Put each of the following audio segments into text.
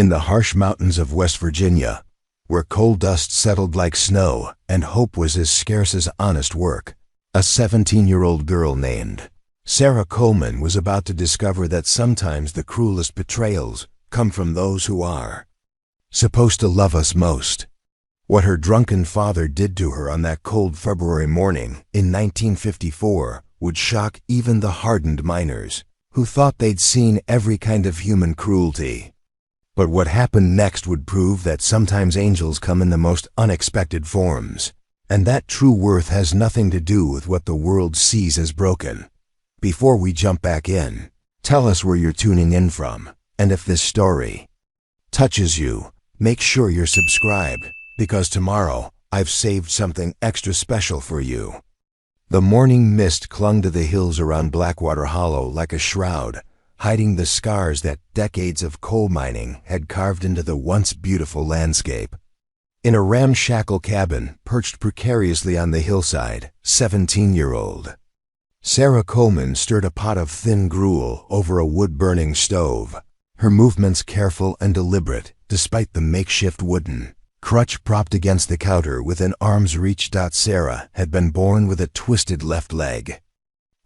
In the harsh mountains of West Virginia, where coal dust settled like snow and hope was as scarce as honest work, a 17-year-old girl named Sarah Coleman was about to discover that sometimes the cruelest betrayals come from those who are supposed to love us most. What her drunken father did to her on that cold February morning in 1954 would shock even the hardened miners, who thought they'd seen every kind of human cruelty. But what happened next would prove that sometimes angels come in the most unexpected forms, and that true worth has nothing to do with what the world sees as broken. Before we jump back in, tell us where you're tuning in from, and if this story touches you, make sure you're subscribed, because tomorrow I've saved something extra special for you. The morning mist clung to the hills around Blackwater Hollow like a shroud, hiding the scars that decades of coal mining had carved into the once beautiful landscape. In a ramshackle cabin perched precariously on the hillside, 17-year-old Sarah Coleman stirred a pot of thin gruel over a wood-burning stove, her movements careful and deliberate despite the makeshift wooden crutch propped against the counter within arm's reach. Sarah had been born with a twisted left leg,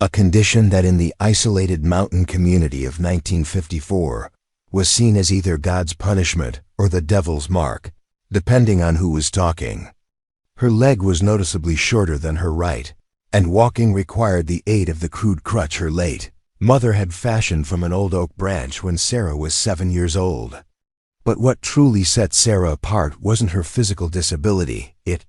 a condition that in the isolated mountain community of 1954 was seen as either God's punishment or the devil's mark, depending on who was talking. Her leg was noticeably shorter than her right, and walking required the aid of the crude crutch her late mother had fashioned from an old oak branch when Sarah was 7 years old. But what truly set Sarah apart wasn't her physical disability, it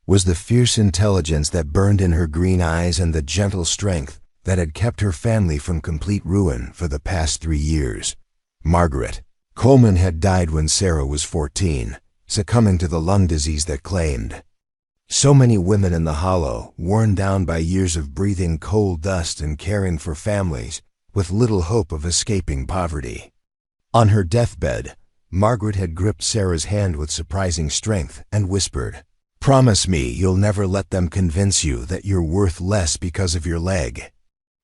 was the fierce intelligence that burned in her green eyes and the gentle strength that had kept her family from complete ruin for the past 3 years. Margaret Coleman had died when Sarah was 14, succumbing to the lung disease that claimed so many women in the hollow, worn down by years of breathing coal dust and caring for families with little hope of escaping poverty. On her deathbed, Margaret had gripped Sarah's hand with surprising strength and whispered, "Promise me you'll never let them convince you that you're worth less because of your leg.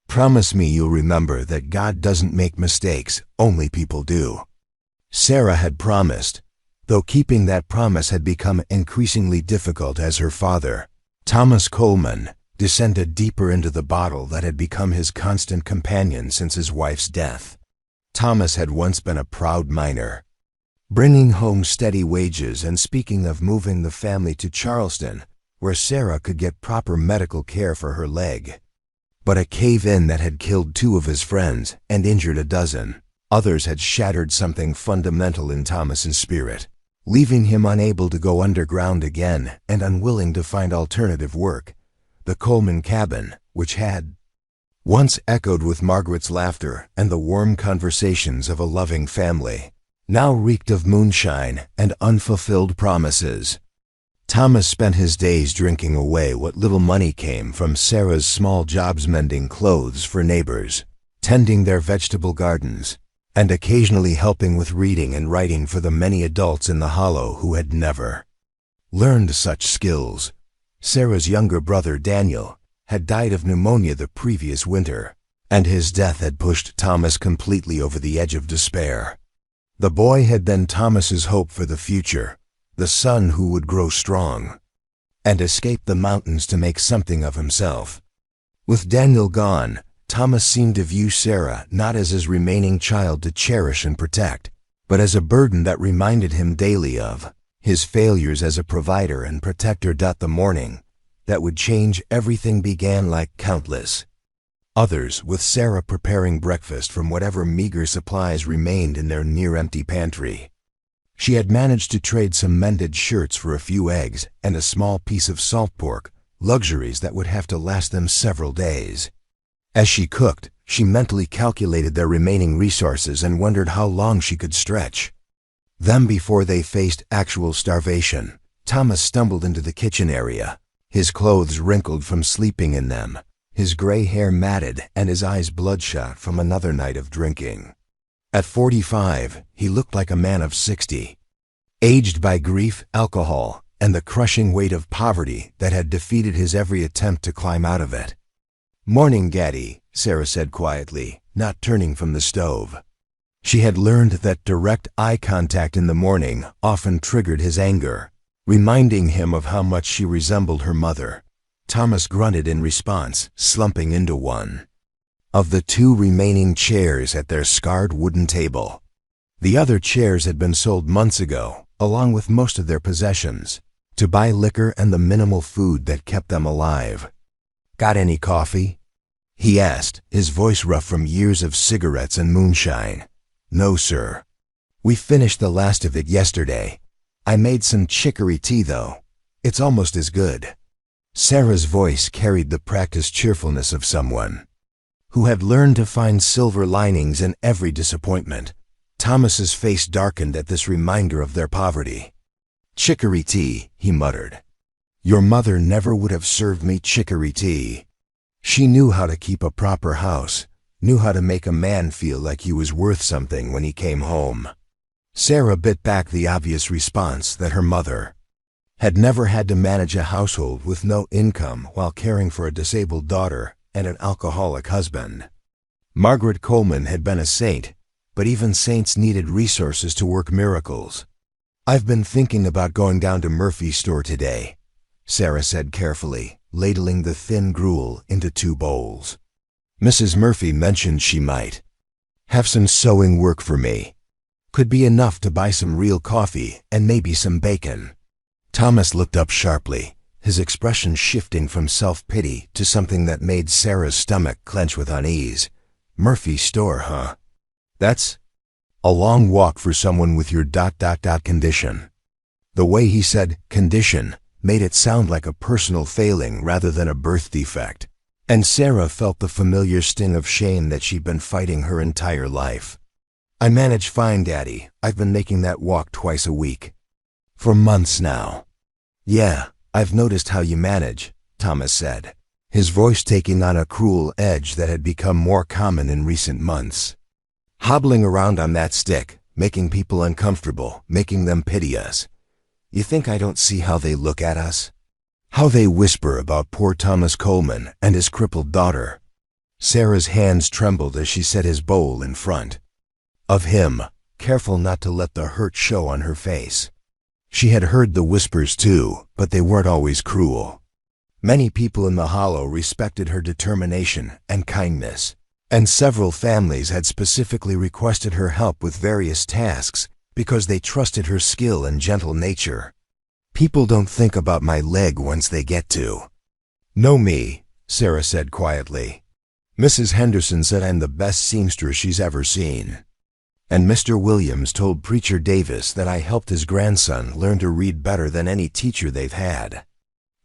Promise me you'll remember that God doesn't make mistakes, only people do." Sarah had promised, though keeping that promise had become increasingly difficult as her father, Thomas Coleman, descended deeper into the bottle that had become his constant companion since his wife's death. Thomas had once been a proud miner, bringing home steady wages and speaking of moving the family to Charleston, where Sarah could get proper medical care for her leg. But a cave-in that had killed 2 of his friends and injured a dozen others had shattered something fundamental in Thomas's spirit, leaving him unable to go underground again and unwilling to find alternative work. The Coleman cabin, which had once echoed with Margaret's laughter and the warm conversations of a loving family, now reeked of moonshine and unfulfilled promises. Thomas spent his days drinking away what little money came from Sarah's small jobs, mending clothes for neighbors, tending their vegetable gardens, and occasionally helping with reading and writing for the many adults in the hollow who had never learned such skills. Sarah's younger brother, Daniel, had died of pneumonia the previous winter, and his death had pushed Thomas completely over the edge of despair. The boy had been Thomas's hope for the future, the son who would grow strong and escape the mountains to make something of himself. With Daniel gone, Thomas seemed to view Sarah not as his remaining child to cherish and protect, but as a burden that reminded him daily of his failures as a provider and protector. The morning that would change everything began like countless others, with Sarah preparing breakfast from whatever meager supplies remained in their near-empty pantry. She had managed to trade some mended shirts for a few eggs and a small piece of salt pork, luxuries that would have to last them several days. As she cooked, she mentally calculated their remaining resources and wondered how long she could stretch them before they faced actual starvation. Thomas stumbled into the kitchen area, his clothes wrinkled from sleeping in them, his gray hair matted and his eyes bloodshot from another night of drinking. At 45, he looked like a man of 60, aged by grief, alcohol, and the crushing weight of poverty that had defeated his every attempt to climb out of it. "Morning, Gaddy," Sarah said quietly, not turning from the stove. She had learned that direct eye contact in the morning often triggered his anger, reminding him of how much she resembled her mother. Thomas grunted in response, slumping into one of the two remaining chairs at their scarred wooden table. The other chairs had been sold months ago, along with most of their possessions, to buy liquor and the minimal food that kept them alive. "Got any coffee?" he asked, his voice rough from years of cigarettes and moonshine. "No, sir. We finished the last of it yesterday. I made some chicory tea, though. It's almost as good." Sarah's voice carried the practiced cheerfulness of someone who had learned to find silver linings in every disappointment. Thomas's face darkened at this reminder of their poverty. "Chicory tea," he muttered. "Your mother never would have served me chicory tea. She knew how to keep a proper house, knew how to make a man feel like he was worth something when he came home." Sarah bit back the obvious response that her mother had never had to manage a household with no income while caring for a disabled daughter and an alcoholic husband. Margaret Coleman had been a saint, but even saints needed resources to work miracles. "I've been thinking about going down to Murphy's store today," Sarah said carefully, ladling the thin gruel into 2 bowls. "Mrs. Murphy mentioned she might have some sewing work for me. Could be enough to buy some real coffee and maybe some bacon." Thomas looked up sharply, his expression shifting from self-pity to something that made Sarah's stomach clench with unease. "Murphy's store, huh? That's a long walk for someone with your ... condition." The way he said "condition" made it sound like a personal failing rather than a birth defect, and Sarah felt the familiar sting of shame that she'd been fighting her entire life. "I manage fine, Daddy. I've been making that walk twice a week for months now." "Yeah, I've noticed how you manage," Thomas said, his voice taking on a cruel edge that had become more common in recent months. "Hobbling around on that stick, making people uncomfortable, making them pity us. You think I don't see how they look at us? How they whisper about poor Thomas Coleman and his crippled daughter." Sarah's hands trembled as she set his bowl in front of him, careful not to let the hurt show on her face. She had heard the whispers too, but they weren't always cruel. Many people in the hollow respected her determination and kindness, and several families had specifically requested her help with various tasks because they trusted her skill and gentle nature. "People don't think about my leg once they get to know me," Sarah said quietly. "Mrs. Henderson said I'm the best seamstress she's ever seen. And Mr. Williams told Preacher Davis that I helped his grandson learn to read better than any teacher they've had.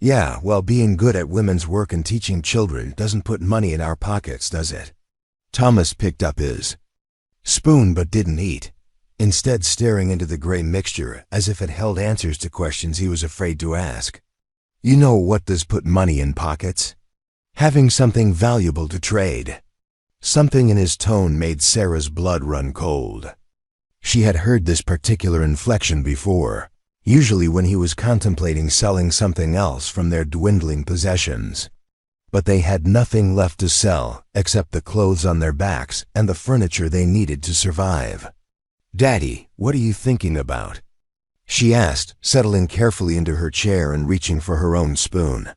Yeah, well, being good at women's work and teaching children doesn't put money in our pockets, does it?" Thomas picked up his spoon but didn't eat, instead staring into the gray mixture as if it held answers to questions he was afraid to ask. "You know what does put money in pockets? Having something valuable to trade." Something in his tone made Sarah's blood run cold. She had heard this particular inflection before, usually when he was contemplating selling something else from their dwindling possessions. But they had nothing left to sell except the clothes on their backs and the furniture they needed to survive. "Daddy, what are you thinking about?" she asked, settling carefully into her chair and reaching for her own spoon.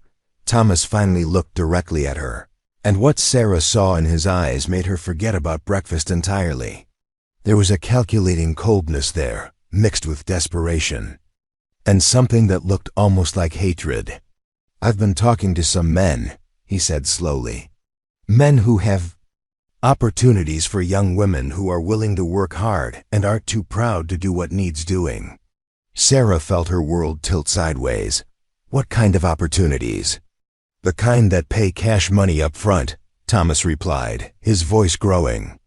Thomas finally looked directly at her, and what Sarah saw in his eyes made her forget about breakfast entirely. There was a calculating coldness there, mixed with desperation, and something that looked almost like hatred. "I've been talking to some men," he said slowly. "Men who have opportunities for young women who are willing to work hard and aren't too proud to do what needs doing." Sarah felt her world tilt sideways. "What kind of opportunities?" "The kind that pay cash money up front," Thomas replied, his voice growing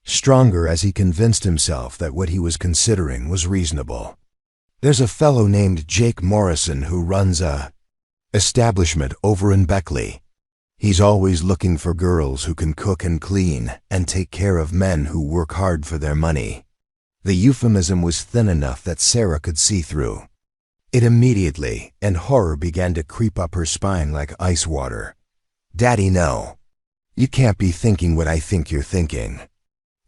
stronger as he convinced himself that what he was considering was reasonable. "There's a fellow named Jake Morrison who runs a establishment over in Beckley. He's always looking for girls who can cook and clean and take care of men who work hard for their money." The euphemism was thin enough that Sarah could see through it immediately, and horror began to creep up her spine like ice water. "Daddy, no. You can't be thinking what I think you're thinking."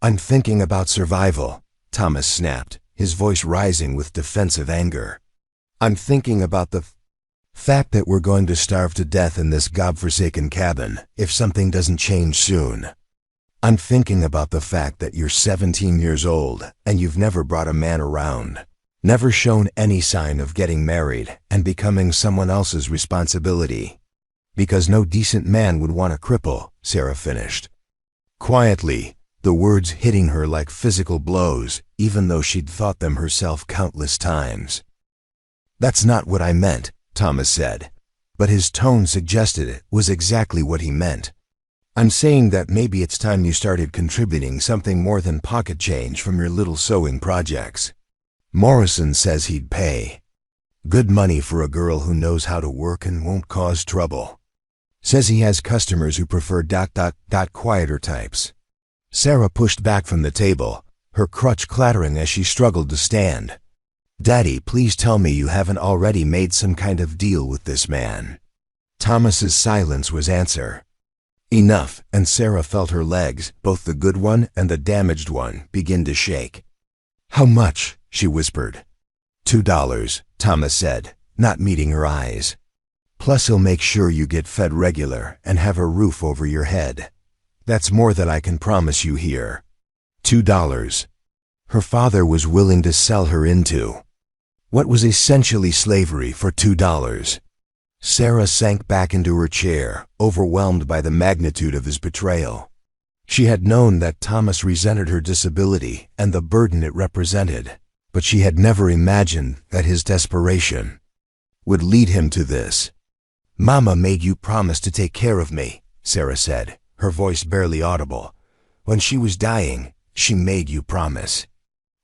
I'm thinking about survival, Thomas snapped, his voice rising with defensive anger. I'm thinking about the fact that we're going to starve to death in this godforsaken cabin if something doesn't change soon. I'm thinking about the fact that you're 17 years old and you've never brought a man around, never shown any sign of getting married and becoming someone else's responsibility. Because no decent man would want a cripple, Sarah finished. Quietly, the words hitting her like physical blows, even though she'd thought them herself countless times. That's not what I meant, Thomas said, but his tone suggested it was exactly what he meant. I'm saying that maybe it's time you started contributing something more than pocket change from your little sewing projects. Morrison says he'd pay good money for a girl who knows how to work and won't cause trouble. Says he has customers who prefer quieter types. Sarah pushed back from the table, her crutch clattering as she struggled to stand. Daddy, please tell me you haven't already made some kind of deal with this man. Thomas's silence was answer. Enough, and Sarah felt her legs, both the good one and the damaged one, begin to shake. How much? She whispered. $2, Thomas said, not meeting her eyes. Plus he'll make sure you get fed regular and have a roof over your head. That's more than I can promise you here. $2. Her father was willing to sell her into what was essentially slavery for $2. Sarah sank back into her chair, overwhelmed by the magnitude of his betrayal. She had known that Thomas resented her disability and the burden it represented, but she had never imagined that his desperation would lead him to this. Mama made you promise to take care of me, Sarah said, her voice barely audible. When she was dying, she made you promise.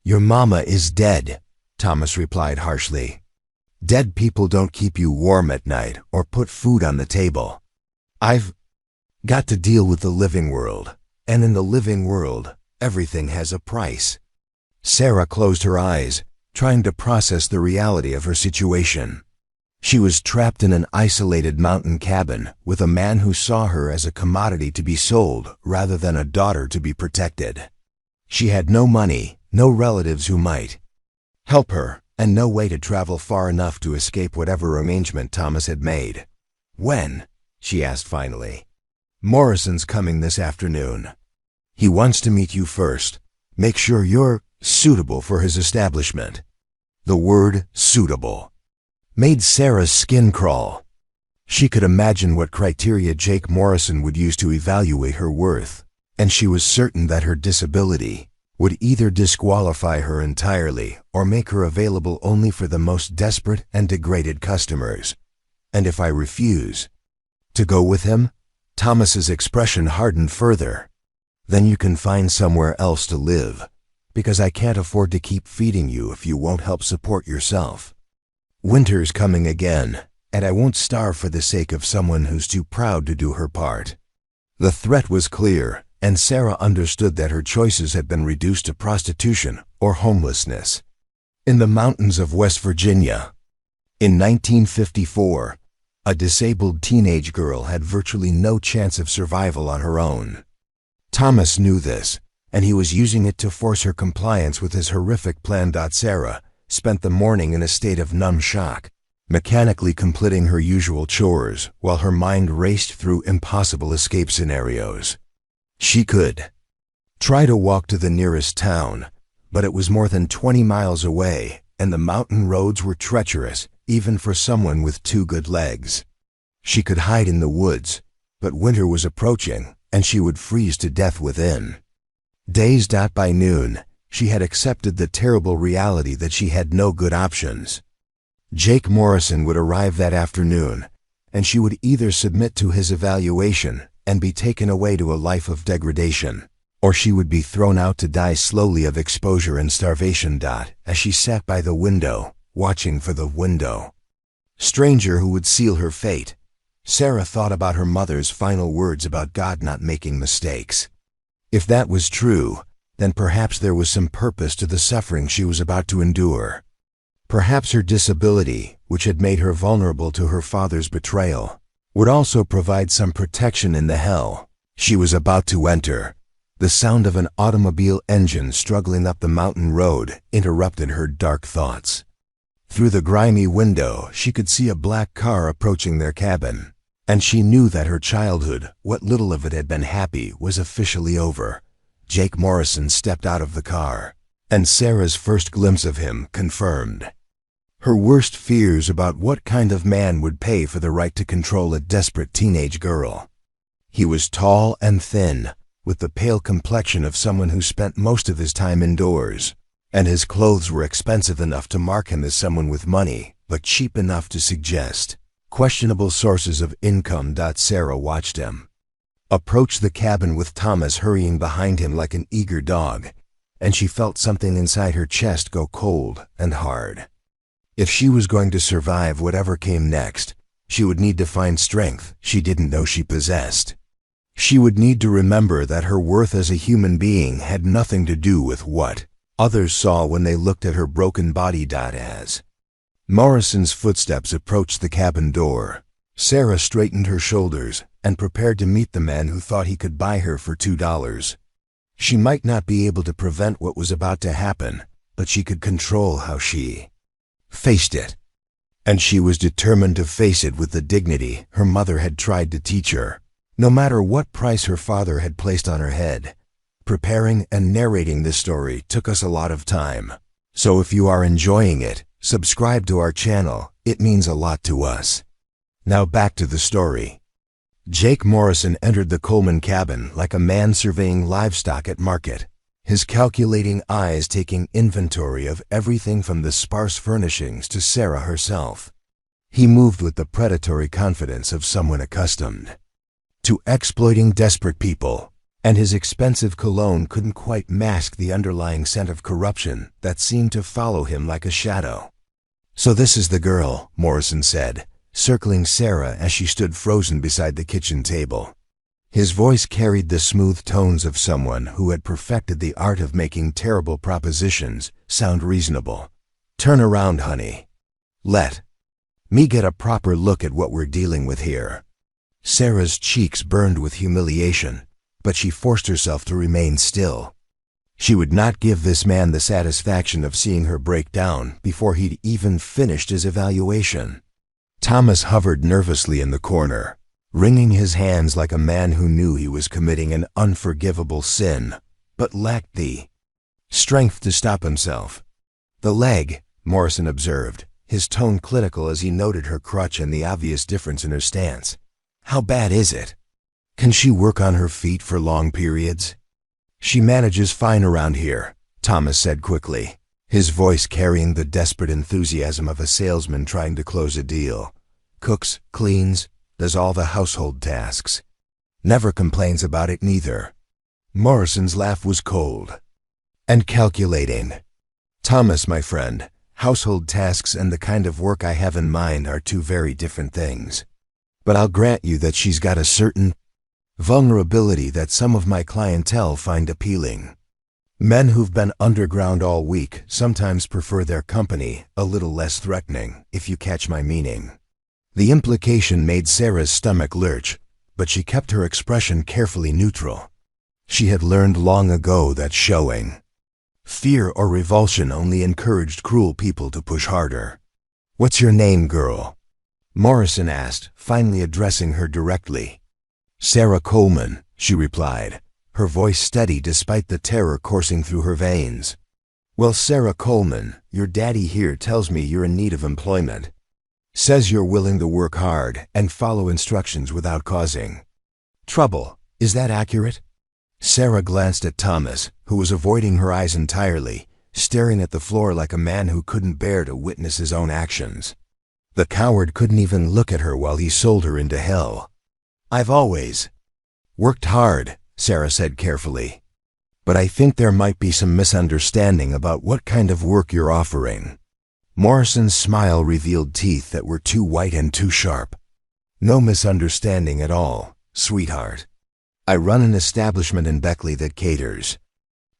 Your mama is dead, Thomas replied harshly. Dead people don't keep you warm at night or put food on the table. I've got to deal with the living world, and in the living world, everything has a price. Sarah closed her eyes, trying to process the reality of her situation. She was trapped in an isolated mountain cabin with a man who saw her as a commodity to be sold rather than a daughter to be protected. She had no money, no relatives who might help her, and no way to travel far enough to escape whatever arrangement Thomas had made. When? She asked finally. Morrison's coming this afternoon. He wants to meet you first. Make sure you're suitable for his establishment. The word suitable made Sarah's skin crawl. She could imagine what criteria Jake Morrison would use to evaluate her worth, and she was certain that her disability would either disqualify her entirely or make her available only for the most desperate and degraded customers. And if I refuse to go with him? Thomas's expression hardened further. Then you can find somewhere else to live, because I can't afford to keep feeding you if you won't help support yourself. Winter's coming again, and I won't starve for the sake of someone who's too proud to do her part. The threat was clear, and Sarah understood that her choices had been reduced to prostitution or homelessness. In the mountains of West Virginia, in 1954, a disabled teenage girl had virtually no chance of survival on her own. Thomas knew this, and he was using it to force her compliance with his horrific plan. Sarah spent the morning in a state of numb shock, mechanically completing her usual chores while her mind raced through impossible escape scenarios. She could try to walk to the nearest town, but it was more than 20 miles away, and the mountain roads were treacherous, even for someone with 2 good legs. She could hide in the woods, but winter was approaching, and she would freeze to death within. Dazed out by noon, she had accepted the terrible reality that she had no good options. Jake Morrison would arrive that afternoon, and she would either submit to his evaluation and be taken away to a life of degradation, or she would be thrown out to die slowly of exposure and starvation. As she sat by the window, watching for the window stranger who would seal her fate, Sarah thought about her mother's final words about God not making mistakes. If that was true, then perhaps there was some purpose to the suffering she was about to endure. Perhaps her disability, which had made her vulnerable to her father's betrayal, would also provide some protection in the hell she was about to enter. The sound of an automobile engine struggling up the mountain road interrupted her dark thoughts. Through the grimy window, she could see a black car approaching their cabin, and she knew that her childhood, what little of it had been happy, was officially over. Jake Morrison stepped out of the car, and Sarah's first glimpse of him confirmed her worst fears about what kind of man would pay for the right to control a desperate teenage girl. He was tall and thin, with the pale complexion of someone who spent most of his time indoors, and his clothes were expensive enough to mark him as someone with money, but cheap enough to suggest questionable sources of income. Sarah watched him approach the cabin with Thomas hurrying behind him like an eager dog, and she felt something inside her chest go cold and hard. If she was going to survive whatever came next, she would need to find strength she didn't know she possessed. She would need to remember that her worth as a human being had nothing to do with what others saw when they looked at her broken body. As Morrison's footsteps approached the cabin door, Sarah straightened her shoulders and prepared to meet the man who thought he could buy her for $2. She might not be able to prevent what was about to happen, but she could control how she faced it. And she was determined to face it with the dignity her mother had tried to teach her, no matter what price her father had placed on her head. Preparing and narrating this story took us a lot of time, so if you are enjoying it, subscribe to our channel. It means a lot to us. Now back to the story. Jake Morrison entered the Coleman cabin like a man surveying livestock at market, his calculating eyes taking inventory of everything from the sparse furnishings to Sarah herself. He moved with the predatory confidence of someone accustomed to exploiting desperate people, and his expensive cologne couldn't quite mask the underlying scent of corruption that seemed to follow him like a shadow. "So this is the girl," Morrison said, circling Sarah as she stood frozen beside the kitchen table. His voice carried the smooth tones of someone who had perfected the art of making terrible propositions sound reasonable. "Turn around, honey. Let me get a proper look at what we're dealing with here." Sarah's cheeks burned with humiliation, but she forced herself to remain still. She would not give this man the satisfaction of seeing her break down before he'd even finished his evaluation. Thomas hovered nervously in the corner, wringing his hands like a man who knew he was committing an unforgivable sin, but lacked the strength to stop himself. "The leg," Morrison observed, his tone clinical as he noted her crutch and the obvious difference in her stance. "How bad is it? Can she work on her feet for long periods?" "She manages fine around here," Thomas said quickly, his voice carrying the desperate enthusiasm of a salesman trying to close a deal. "Cooks, cleans, does all the household tasks. Never complains about it neither." Morrison's laugh was cold and calculating. "Thomas, my friend, household tasks and the kind of work I have in mind are two very different things. But I'll grant you that she's got a certain vulnerability that some of my clientele find appealing. Men who've been underground all week sometimes prefer their company a little less threatening, if you catch my meaning." The implication made Sarah's stomach lurch, but she kept her expression carefully neutral. She had learned long ago that showing fear or revulsion only encouraged cruel people to push harder. "What's your name, girl?" Morrison asked, finally addressing her directly. "Sarah Coleman," she replied, her voice steady despite the terror coursing through her veins. "Well, Sarah Coleman, your daddy here tells me you're in need of employment. Says you're willing to work hard and follow instructions without causing trouble. Is that accurate?" Sarah glanced at Thomas, who was avoiding her eyes entirely, staring at the floor like a man who couldn't bear to witness his own actions. The coward couldn't even look at her while he sold her into hell. "I've always worked hard," Sarah said carefully. "But I think there might be some misunderstanding about what kind of work you're offering." Morrison's smile revealed teeth that were too white and too sharp. "No misunderstanding at all, sweetheart. I run an establishment in Beckley that caters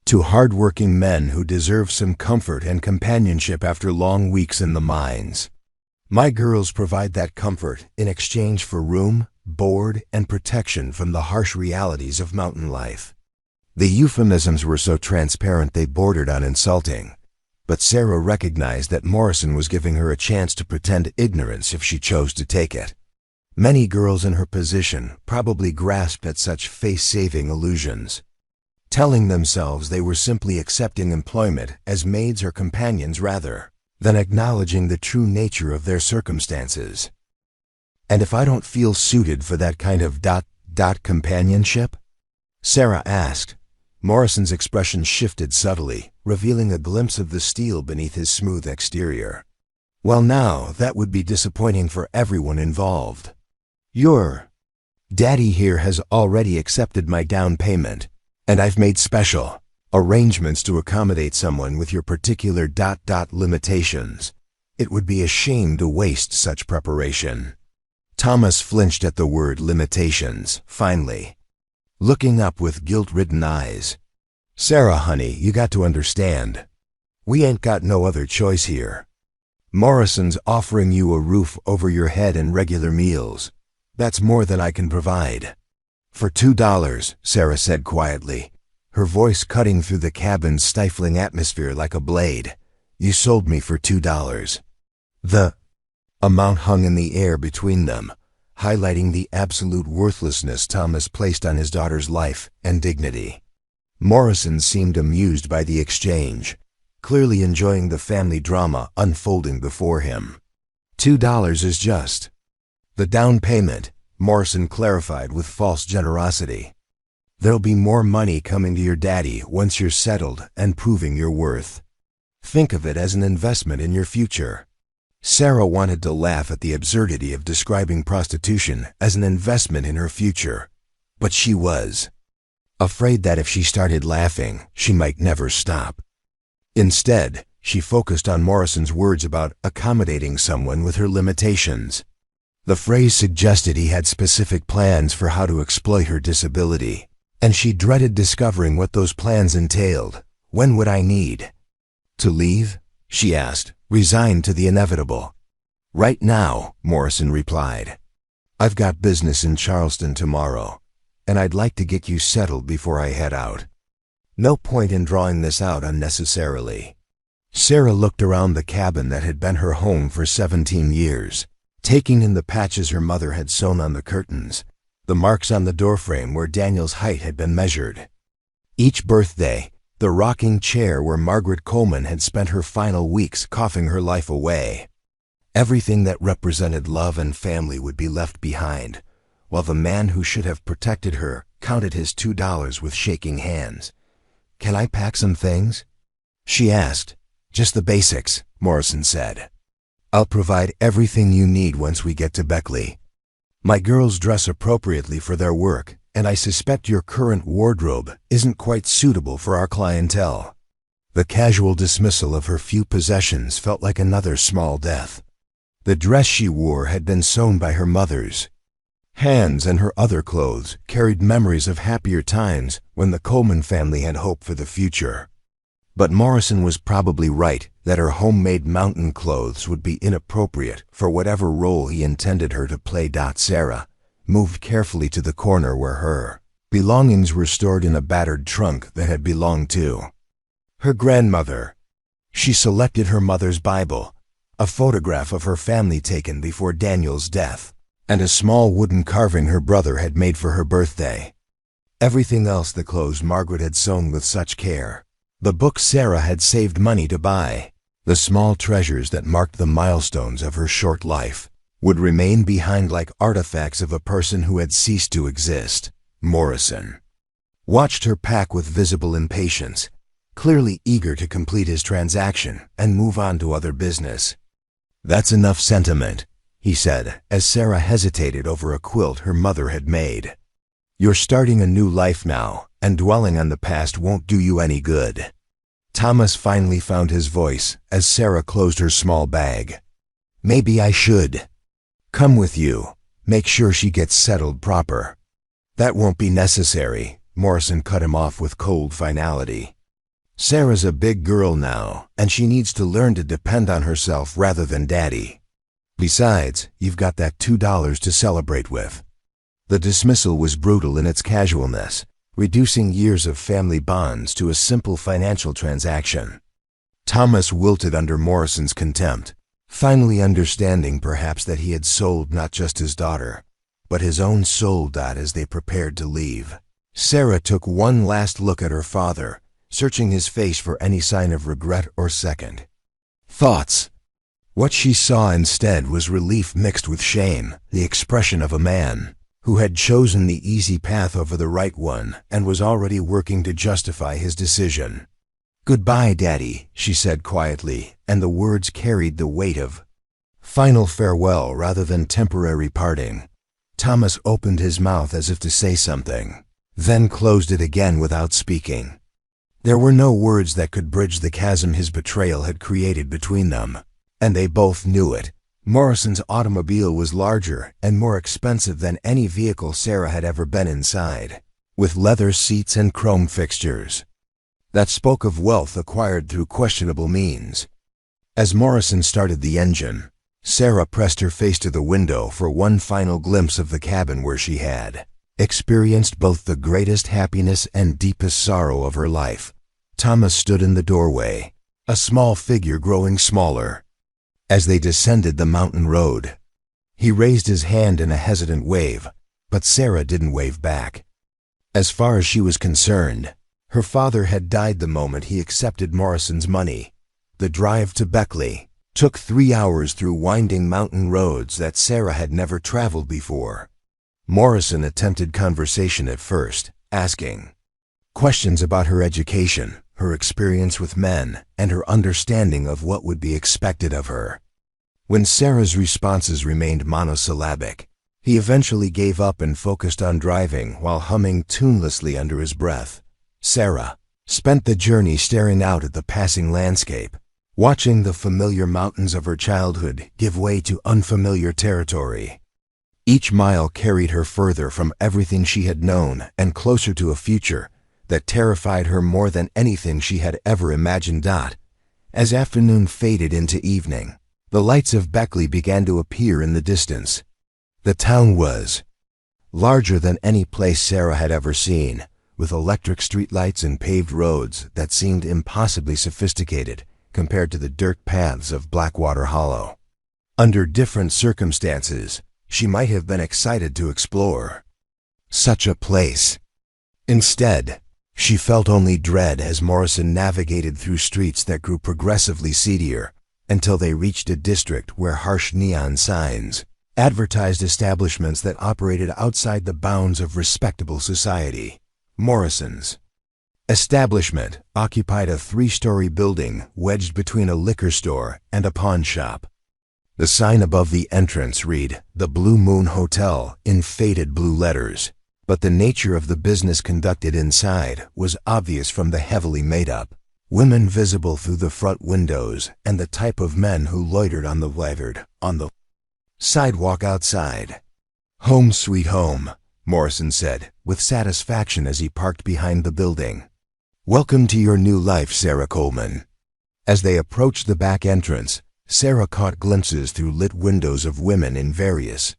to hard-working men who deserve some comfort and companionship after long weeks in the mines. My girls provide that comfort in exchange for room, board, and protection from the harsh realities of mountain life. The euphemisms were so transparent they bordered on insulting, but Sarah recognized that Morrison was giving her a chance to pretend ignorance if she chose to take it. Many girls in her position probably grasped at such face-saving illusions, telling themselves they were simply accepting employment as maids or companions rather than acknowledging the true nature of their circumstances. "And if I don't feel suited for that kind of ... companionship?" Sarah asked. Morrison's expression shifted subtly, revealing a glimpse of the steel beneath his smooth exterior. "Well now, that would be disappointing for everyone involved. Your daddy here has already accepted my down payment, and I've made special arrangements to accommodate someone with your particular ... limitations. It would be a shame to waste such preparation." Thomas flinched at the word limitations, finally, looking up with guilt-ridden eyes. "Sarah, honey, you got to understand. We ain't got no other choice here. Morrison's offering you a roof over your head and regular meals. That's more than I can provide." "For $2, Sarah said quietly, her voice cutting through the cabin's stifling atmosphere like a blade. "You sold me for $2. The amount hung in the air between them, highlighting the absolute worthlessness Thomas placed on his daughter's life and dignity. Morrison seemed amused by the exchange, clearly enjoying the family drama unfolding before him. $2 is just the down payment," Morrison clarified with false generosity. "There'll be more money coming to your daddy once you're settled and proving your worth. Think of it as an investment in your future." Sarah wanted to laugh at the absurdity of describing prostitution as an investment in her future, but she was afraid that if she started laughing, she might never stop. Instead, she focused on Morrison's words about accommodating someone with her limitations. The phrase suggested he had specific plans for how to exploit her disability, and she dreaded discovering what those plans entailed. "When would I need to leave?" she asked, resigned to the inevitable. "Right now," Morrison replied. "I've got business in Charleston tomorrow, and I'd like to get you settled before I head out. No point in drawing this out unnecessarily." Sarah looked around the cabin that had been her home for 17 years, taking in the patches her mother had sewn on the curtains, the marks on the doorframe where Daniel's height had been measured. Each birthday, the rocking chair where Margaret Coleman had spent her final weeks coughing her life away. Everything that represented love and family would be left behind, while the man who should have protected her counted his $2 with shaking hands. "Can I pack some things?" she asked. "Just the basics," Morrison said. "I'll provide everything you need once we get to Beckley. My girls dress appropriately for their work, and I suspect your current wardrobe isn't quite suitable for our clientele." The casual dismissal of her few possessions felt like another small death. The dress she wore had been sewn by her mother's hands, and her other clothes carried memories of happier times when the Coleman family had hope for the future. But Morrison was probably right that her homemade mountain clothes would be inappropriate for whatever role he intended her to play. Sarah moved carefully to the corner where her belongings were stored in a battered trunk that had belonged to her grandmother. She selected her mother's Bible, a photograph of her family taken before Daniel's death, and a small wooden carving her brother had made for her birthday. Everything else, the clothes Margaret had sewn with such care, the books Sarah had saved money to buy, the small treasures that marked the milestones of her short life, would remain behind like artifacts of a person who had ceased to exist. Morrison watched her pack with visible impatience, clearly eager to complete his transaction and move on to other business. "That's enough sentiment," he said, as Sarah hesitated over a quilt her mother had made. "You're starting a new life now, and dwelling on the past won't do you any good." Thomas finally found his voice as Sarah closed her small bag. "Maybe I should come with you. Make sure she gets settled proper." "That won't be necessary," Morrison cut him off with cold finality. "Sarah's a big girl now, and she needs to learn to depend on herself rather than Daddy. Besides, you've got that $2 to celebrate with." The dismissal was brutal in its casualness, reducing years of family bonds to a simple financial transaction. Thomas wilted under Morrison's contempt, finally understanding perhaps that he had sold not just his daughter, but his own soul. As they prepared to leave, Sarah took one last look at her father, searching his face for any sign of regret or second thoughts. What she saw instead was relief mixed with shame, the expression of a man who had chosen the easy path over the right one and was already working to justify his decision. "Goodbye, Daddy," she said quietly, and the words carried the weight of final farewell rather than temporary parting. Thomas opened his mouth as if to say something, then closed it again without speaking. There were no words that could bridge the chasm his betrayal had created between them, and they both knew it. Morrison's automobile was larger and more expensive than any vehicle Sarah had ever been inside, with leather seats and chrome fixtures that spoke of wealth acquired through questionable means. As Morrison started the engine, Sarah pressed her face to the window for one final glimpse of the cabin where she had experienced both the greatest happiness and deepest sorrow of her life. Thomas stood in the doorway, a small figure growing smaller. As they descended the mountain road, he raised his hand in a hesitant wave, but Sarah didn't wave back. As far as she was concerned, her father had died the moment he accepted Morrison's money. The drive to Beckley took 3 hours through winding mountain roads that Sarah had never traveled before. Morrison attempted conversation at first, asking questions about her education, her experience with men, and her understanding of what would be expected of her. When Sarah's responses remained monosyllabic, he eventually gave up and focused on driving while humming tunelessly under his breath. Sarah spent the journey staring out at the passing landscape, watching the familiar mountains of her childhood give way to unfamiliar territory. Each mile carried her further from everything she had known and closer to a future that terrified her more than anything she had ever imagined. As afternoon faded into evening, the lights of Beckley began to appear in the distance. The town was larger than any place Sarah had ever seen, with electric streetlights and paved roads that seemed impossibly sophisticated compared to the dirt paths of Blackwater Hollow. Under different circumstances, she might have been excited to explore such a place. Instead, she felt only dread as Morrison navigated through streets that grew progressively seedier until they reached a district where harsh neon signs advertised establishments that operated outside the bounds of respectable society. Morrison's establishment occupied a 3-story building wedged between a liquor store and a pawn shop. The sign above the entrance read, "The Blue Moon Hotel," in faded blue letters, but the nature of the business conducted inside was obvious from the heavily made-up women visible through the front windows and the type of men who loitered on the sidewalk outside. "Home sweet home," Morrison said, with satisfaction as he parked behind the building. "Welcome to your new life, Sarah Coleman." As they approached the back entrance, Sarah caught glimpses through lit windows of women in various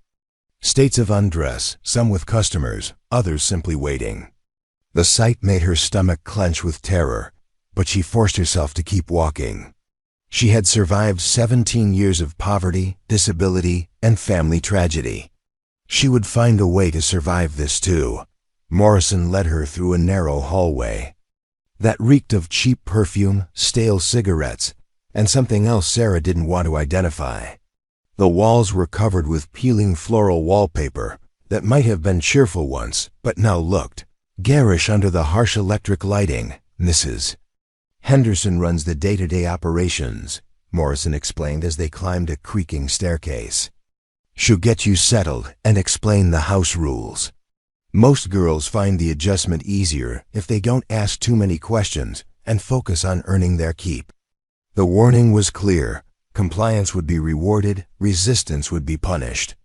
states of undress, some with customers, others simply waiting. The sight made her stomach clench with terror, but she forced herself to keep walking. She had survived 17 years of poverty, disability, and family tragedy. She would find a way to survive this too. Morrison led her through a narrow hallway that reeked of cheap perfume, stale cigarettes, and something else Sarah didn't want to identify. The walls were covered with peeling floral wallpaper that might have been cheerful once, but now looked garish under the harsh electric lighting. "Mrs. Henderson runs the day-to-day operations," Morrison explained as they climbed a creaking staircase. "She'll get you settled and explain the house rules. Most girls find the adjustment easier if they don't ask too many questions and focus on earning their keep." The warning was clear. Compliance would be rewarded, resistance would be punished.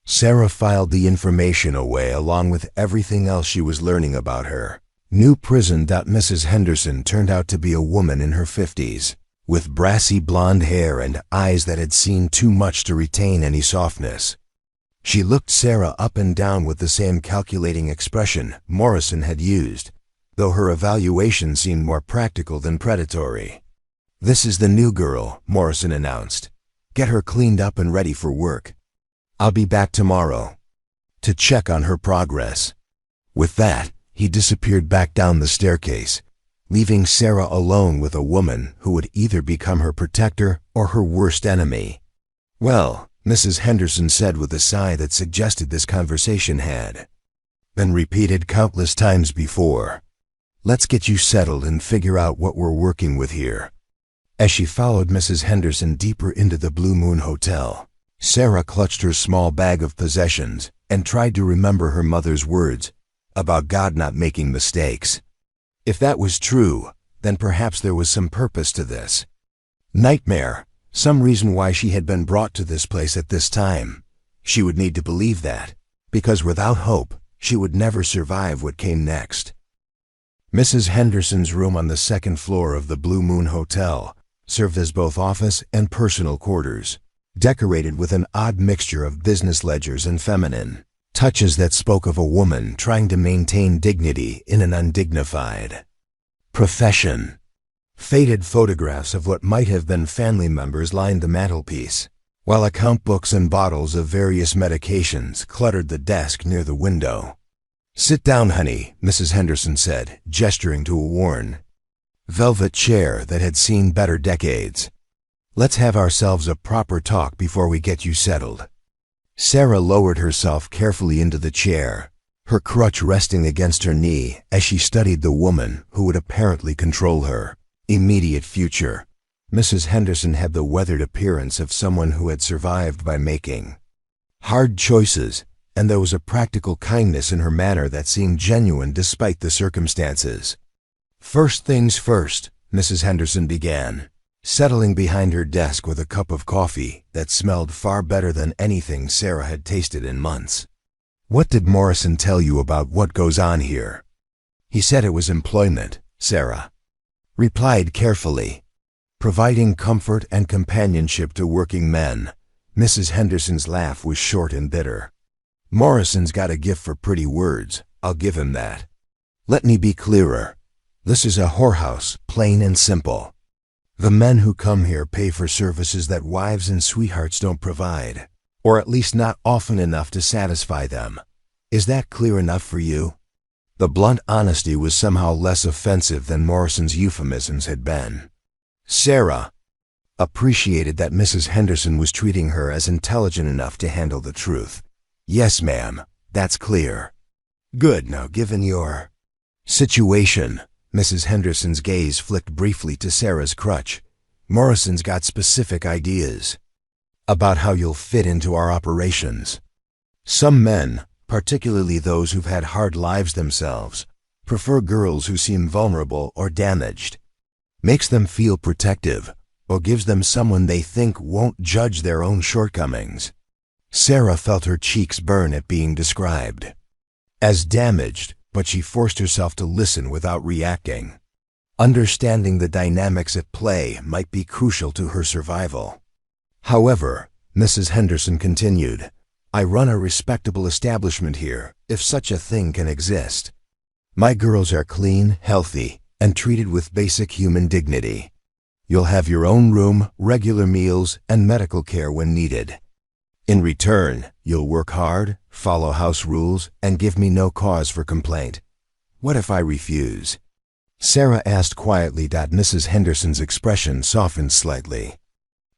Sarah filed the information away along with everything else she was learning about her new prison. Mrs. Henderson turned out to be a woman in her 50s, with brassy blonde hair and eyes that had seen too much to retain any softness. She looked Sarah up and down with the same calculating expression Morrison had used, though her evaluation seemed more practical than predatory. "This is the new girl," Morrison announced. "Get her cleaned up and ready for work. I'll be back tomorrow to check on her progress." With that, he disappeared back down the staircase, leaving Sarah alone with a woman who would either become her protector or her worst enemy. "Well," Mrs. Henderson said with a sigh that suggested this conversation had been repeated countless times before, "let's get you settled and figure out what we're working with here." As she followed Mrs. Henderson deeper into the Blue Moon Hotel, Sarah clutched her small bag of possessions and tried to remember her mother's words about God not making mistakes. If that was true, then perhaps there was some purpose to this nightmare, some reason why she had been brought to this place at this time. She would need to believe that, because without hope, she would never survive what came next. Mrs. Henderson's room on the second floor of the Blue Moon Hotel served as both office and personal quarters, decorated with an odd mixture of business ledgers and feminine touches that spoke of a woman trying to maintain dignity in an undignified profession. Faded photographs of what might have been family members lined the mantelpiece, while account books and bottles of various medications cluttered the desk near the window. "Sit down, honey," Mrs. Henderson said, gesturing to a worn velvet chair that had seen better decades. "Let's have ourselves a proper talk before we get you settled." Sarah lowered herself carefully into the chair, her crutch resting against her knee as she studied the woman who would apparently control her immediate future. Mrs. Henderson had the weathered appearance of someone who had survived by making hard choices, and there was a practical kindness in her manner that seemed genuine despite the circumstances. "First things first," Mrs. Henderson began, settling behind her desk with a cup of coffee that smelled far better than anything Sarah had tasted in months. "What did Morrison tell you about what goes on here?" "He said it was employment," Sarah replied carefully. "Providing comfort and companionship to working men." Mrs. Henderson's laugh was short and bitter. "Morrison's got a gift for pretty words, I'll give him that. Let me be clearer. This is a whorehouse, plain and simple. The men who come here pay for services that wives and sweethearts don't provide, or at least not often enough to satisfy them. Is that clear enough for you?" The blunt honesty was somehow less offensive than Morrison's euphemisms had been. Sarah appreciated that Mrs. Henderson was treating her as intelligent enough to handle the truth. "Yes, ma'am, that's clear." "Good. Now, given your situation," Mrs. Henderson's gaze flicked briefly to Sarah's crutch, "Morrison's got specific ideas about how you'll fit into our operations. Some men, particularly those who've had hard lives themselves, prefer girls who seem vulnerable or damaged. Makes them feel protective, or gives them someone they think won't judge their own shortcomings." Sarah felt her cheeks burn at being described as damaged, but she forced herself to listen without reacting. Understanding the dynamics at play might be crucial to her survival. "However," Mrs. Henderson continued, "I run a respectable establishment here, if such a thing can exist. My girls are clean, healthy, and treated with basic human dignity. You'll have your own room, regular meals, and medical care when needed. In return, you'll work hard, follow house rules, and give me no cause for complaint. What if I refuse?" Sarah asked quietly. Mrs. Henderson's expression softened slightly.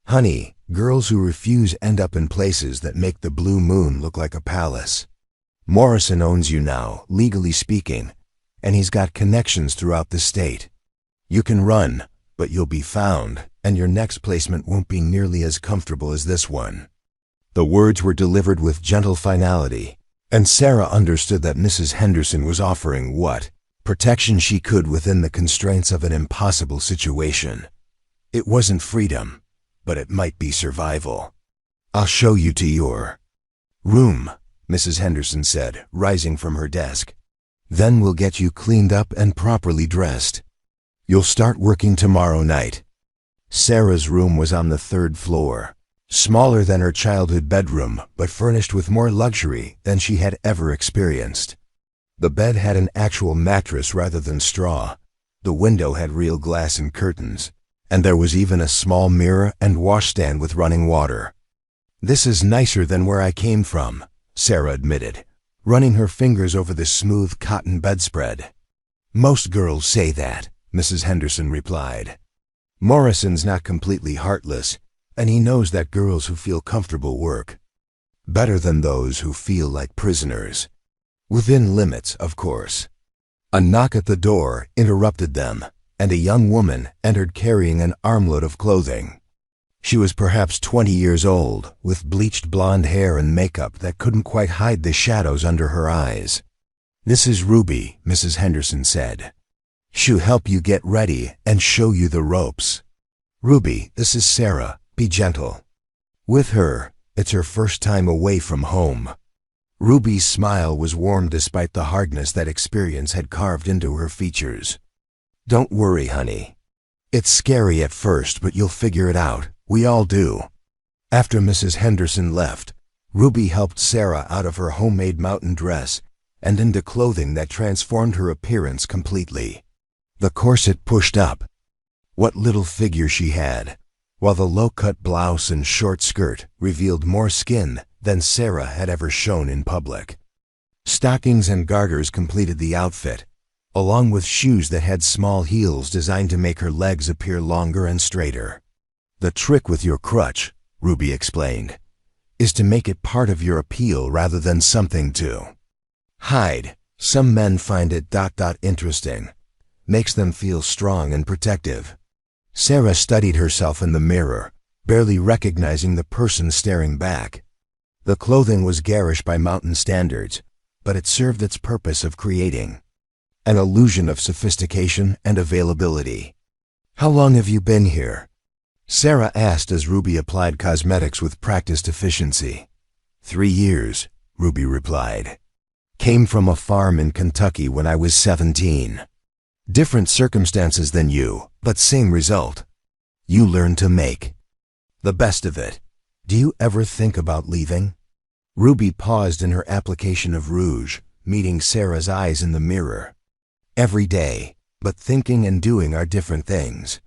"Honey, girls who refuse end up in places that make the Blue Moon look like a palace. Morrison owns you now, legally speaking, and he's got connections throughout the state. You can run, but you'll be found, and your next placement won't be nearly as comfortable as this one." The words were delivered with gentle finality, and Sarah understood that Mrs. Henderson was offering what protection she could within the constraints of an impossible situation. It wasn't freedom, but it might be survival. "I'll show you to your room," Mrs. Henderson said, rising from her desk. "Then we'll get you cleaned up and properly dressed. You'll start working tomorrow night." Sarah's room was on the third floor, Smaller than her childhood bedroom, but furnished with more luxury than she had ever experienced. The bed had an actual mattress rather than straw. The window had real glass and curtains, and there was even a small mirror and washstand with running water. "This is nicer than where I came from," Sarah admitted, running her fingers over the smooth cotton bedspread. "Most girls say that," Mrs. Henderson replied. "Morrison's not completely heartless, and he knows that girls who feel comfortable work better than those who feel like prisoners. Within limits, of course." A knock at the door interrupted them, and a young woman entered carrying an armload of clothing. She was perhaps 20 years old, with bleached blonde hair and makeup that couldn't quite hide the shadows under her eyes. "This is Ruby," Mrs. Henderson said. "She'll help you get ready and show you the ropes. Ruby, this is Sarah. Be gentle with her. It's her first time away from home." Ruby's smile was warm despite the hardness that experience had carved into her features. "Don't worry, honey. It's scary at first, but you'll figure it out. We all do." After Mrs. Henderson left, Ruby helped Sarah out of her homemade mountain dress and into clothing that transformed her appearance completely. The corset pushed up what little figure she had, while the low-cut blouse and short skirt revealed more skin than Sarah had ever shown in public. Stockings and garters completed the outfit, along with shoes that had small heels designed to make her legs appear longer and straighter. "The trick with your crutch," Ruby explained, "is to make it part of your appeal rather than something to hide. Some men find it interesting. Makes them feel strong and protective." Sarah studied herself in the mirror, barely recognizing the person staring back. The clothing was garish by mountain standards, but it served its purpose of creating an illusion of sophistication and availability. "How long have you been here?" Sarah asked as Ruby applied cosmetics with practiced efficiency. 3 years, Ruby replied. "Came from a farm in Kentucky when I was 17. Different circumstances than you, but same result. You learn to make the best of it. Do you ever think about leaving?" Ruby paused in her application of rouge, meeting Sarah's eyes in the mirror. "Every day, but thinking and doing are different things.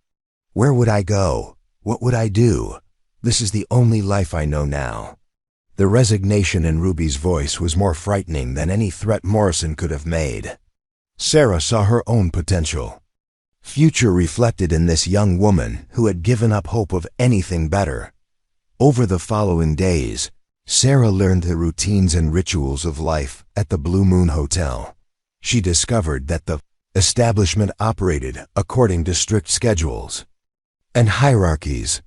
Where would I go? What would I do? This is the only life I know now." The resignation in Ruby's voice was more frightening than any threat Morrison could have made. Sarah saw her own potential. Future reflected in this young woman who had given up hope of anything better. Over the following days, Sarah learned the routines and rituals of life at the Blue Moon Hotel. She discovered that the establishment operated according to strict schedules and hierarchies,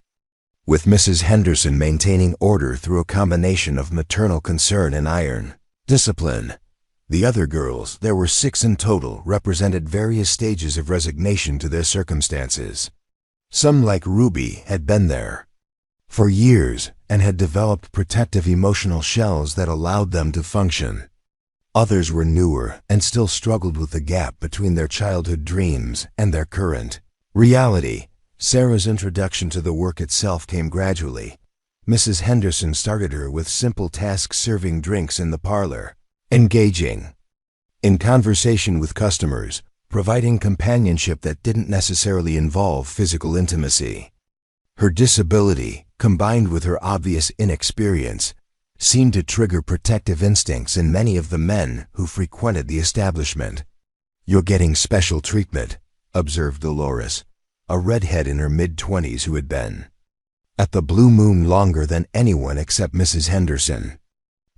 with Mrs. Henderson maintaining order through a combination of maternal concern and iron discipline. The other girls, there were 6 in total, represented various stages of resignation to their circumstances. Some, like Ruby, had been there for years and had developed protective emotional shells that allowed them to function. Others were newer and still struggled with the gap between their childhood dreams and their current reality. Sarah's introduction to the work itself came gradually. Mrs. Henderson started her with simple tasks, serving drinks in the parlor, engaging in conversation with customers, providing companionship that didn't necessarily involve physical intimacy. Her disability, combined with her obvious inexperience, seemed to trigger protective instincts in many of the men who frequented the establishment. "You're getting special treatment," observed Dolores, a redhead in her mid-20s who had been at the Blue Moon longer than anyone except Mrs. Henderson.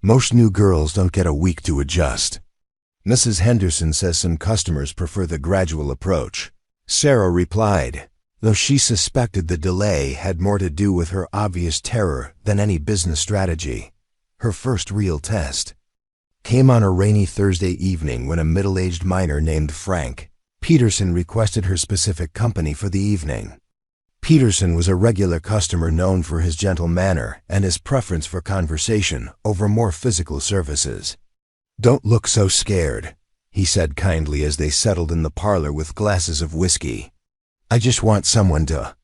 "Most new girls don't get a week to adjust." Mrs. Henderson says some customers prefer the gradual approach, Sarah replied, though she suspected the delay had more to do with her obvious terror than any business strategy. Her first real test came on a rainy Thursday evening when a middle-aged miner named Frank Peterson requested her specific company for the evening. Peterson was a regular customer known for his gentle manner and his preference for conversation over more physical services. "Don't look so scared," he said kindly as they settled in the parlor with glasses of whiskey. "I just want someone to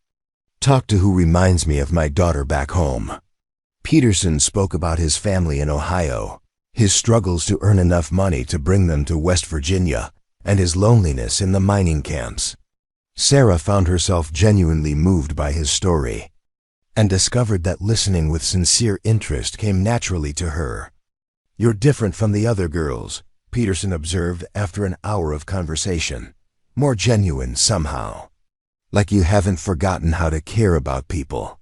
talk to who reminds me of my daughter back home." Peterson spoke about his family in Ohio, his struggles to earn enough money to bring them to West Virginia, and his loneliness in the mining camps. Sarah found herself genuinely moved by his story, and discovered that listening with sincere interest came naturally to her. "You're different from the other girls," Peterson observed after an hour of conversation. "More genuine somehow. Like you haven't forgotten how to care about people."